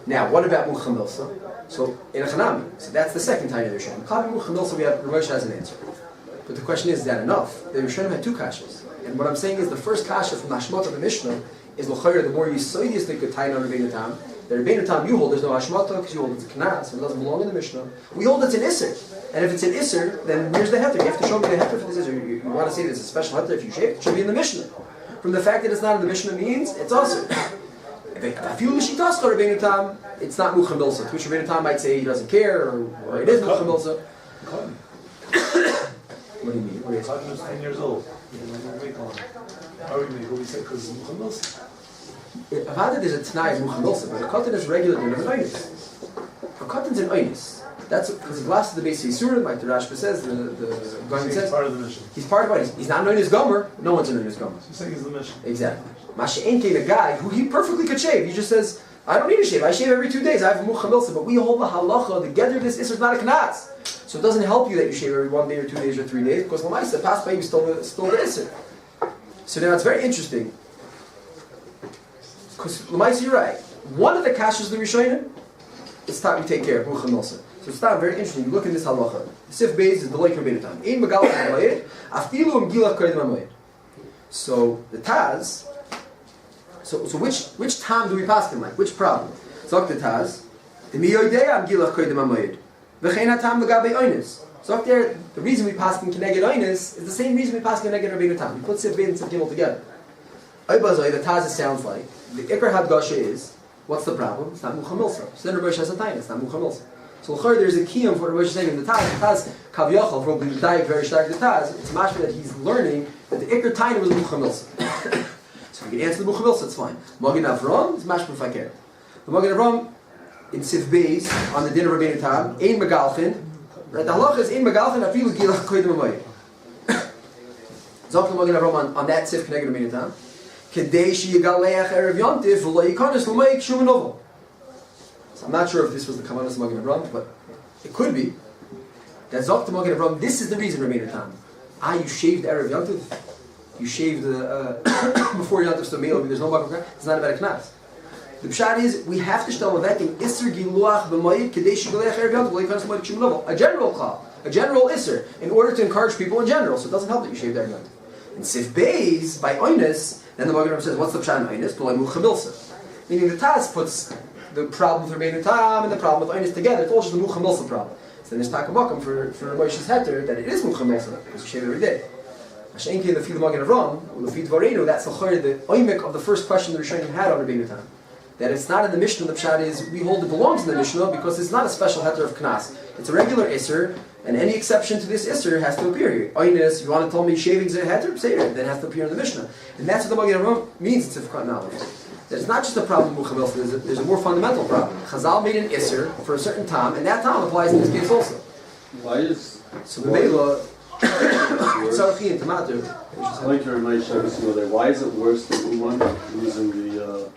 Now, what about Mucha Milsa? So, in a Chanami, so that's the second time of the Rishonim. Kabi Mucha Milsa, we have, Rav Moshe has an answer. But the question is that enough? The Rishonim had two kashas. And what I'm saying is the first kasha from the Hashmata of the Mishnah is l'chayr, the more you say this thing could tie on Rebbeinu Tam. The Rebbeinu Tam you hold, there's no Hashmata because you hold it's a Knas, so it doesn't belong in the Mishnah. We hold it's an Isser. And if it's an Isser, then where's the Heter? You have to show me the Heter for this Isser. You want to say there's a special Heter if you shave, it should be in the Mishnah. From the fact that it's not in the Mishnah means it's Isser. If you l'shitas to Rebbeinu Tam, it's not Mucha Milsa. To which Rebbeinu Tam might say he doesn't care, or it is Mucha Milsa. What do you mean? Cotton was 10 years old. How would we say because Mucha Milsa? Avada there's a Tanai of Mucha Milsa, but a cotton is regular din of an Einis. A cotton's an Einis. That's because the last of the base Yisurim, like the Rashba says, the Gaon says. He's part of the mission. He's part of it. He's not an Einis Gomer. No one's an Einis Gomer. So you're saying he's the mission. Exactly. Masha Enke, the guy who he perfectly could shave. He just says, I don't need to shave. I shave every 2 days. I have a Mucha Milsa, but we hold the halacha. The gather this is not a Knas. So it doesn't help you that you shave every 1 day or 2 days or 3 days because Lamaisa passed by you still the Isser. So now it's very interesting. Because Lamaisa, you're right. One of the kashas of the Rishonim, it's time we take care of Mucha Milsa. So it's not very interesting. You look in this halacha. The Sif Beis is the Loik Rebbeinu Tam. Ein Megal HaMoed, Afilu Gilach Kodim HaMoed. So the Taz. So which Tam do we pass him like? Which problem? Zok the Taz. The Miyoidei Am Gilach Kodim HaMoed. V'chein HaTam L'gabei Oines. So up there, the reason we pass him Keneged Oines is the same reason we pass Keneged Rebbeinu Tam. We put Sif Beis and Sif Gimel together. Oibazoi, the Taz sounds like the Iker Hadgasha is. What's the problem? It's not Mucha Milsa. So then Rav Moshe has a time. It's not Mucha Milsa. So there's a kiyum for Rav Moshe saying in the Taz Kaviyachal, probably Daik very stark the Taz. It's mashma that he's learning that the Iker Taina was Mucha Milsa. So if you can answer the Mucha Milsa, it's fine. Magen Avram is mashma fakir. The Magen Avram in Sif Beis on the din of Rebbeinu Tam Ein Megalchin. Right, the halacha is Ein Megalchin Afilu Gilach Kodim HaMoed. Zok the Magen Avram on that Sif Keneged Rebbeinu Tam. Kedei sheyigaleach erev yontif v'lo yikanis l'meik shum novel. So I'm not sure if this was the Kavanas of Magen Avram, but it could be. That Zok to Magen Avram, this is the reason Rebbeinu Tam. You shaved erev yontif. You shaved before yontif so meal. There's no Magen Avram. It's not about a knas. The pshat is we have to stel avek in iser giluach b'moed kedei sheyigaleach erev yontif v'lo yikanis l'meik shum novel. A general chal, a general iser, in order to encourage people in general. So it doesn't help that you shaved erev yontif. In Sif Beis by Oines. Then the Magen Avram says, what's the pshat in Einis? B'loi Mucha Milsa. Meaning the Taz puts the problem with Rebbeinu Tam and the problem with Einis together. It's all just the Mucha Milsa problem. So then there's Takamakam for Moshe's Heter that it is Mucha Milsa because you shave every day. Hashenki the Fid Magen Avram, or the Fid Varenu, that's the oimik of the first question the Rishonim had on Rebbeinu Tam. That it's not in the Mishnah. The pshat is we hold it belongs in the Mishnah because it's not a special Heter of Knas. It's a regular Isser. And any exception to this Isser has to appear here. Oynes, you want to tell me shaving is a heter? Say it. Then it has to appear in the Mishnah. And that's what the Magen Avram means in Tzivkot knowledge. That it's not just a problem with Mucha Milsa, there's a more fundamental problem. Chazal made an Isser for a certain time, and that time applies in this case also. Why is... So the Mela... Tzarchi and Tomato... I'd like to remind Shabbos there, why is it worse than Uman losing the...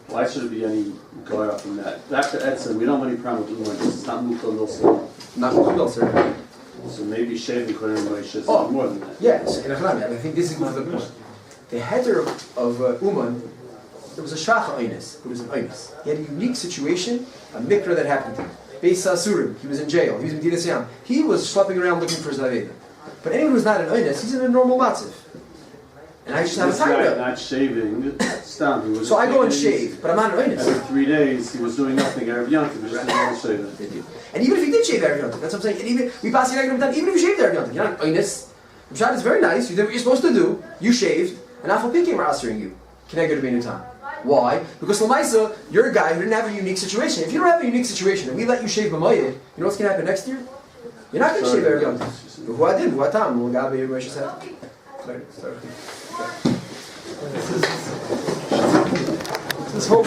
why should there be any guy from that? Back to Edson, we don't have any problem with Uman, because it's not Mucha Milsa. Not Mucha Milsa. So maybe shaving Kohen should be more than that. Yes, and I think this is the point. The header of Uman, there was a Shacha Einis, who was an Einis. He had a unique situation, a mikra that happened to him. Beis Asurim, he was in jail, he was in Dinas Yam. He was schlepping around looking for his Aveda. But anyone who's not an Einis, he's in a normal matziv. And I just have a time guy not shaving, down. He was so I go and shave, but I'm not an Einis. After 3 days, he was doing nothing. Erev Yontif, he just didn't shave. And even if he did shave Erev Yontif, that's what I'm saying. And even we pass the Erev Yontif, even if you shaved Erev Yontif, you're not an Einis. The pshat is very nice. You did what you're supposed to do. You shaved, and Afal Pikim are answering you. Keneged Rebbeinu Tam. Why? Because Lamaisa, you're a guy who didn't have a unique situation. If you don't have a unique situation, and we let you shave B'moyed, you know what's going to happen next year? You're not going to shave Erev Yontif. Who I did, who I tam, who Gabi Moshe said. This whole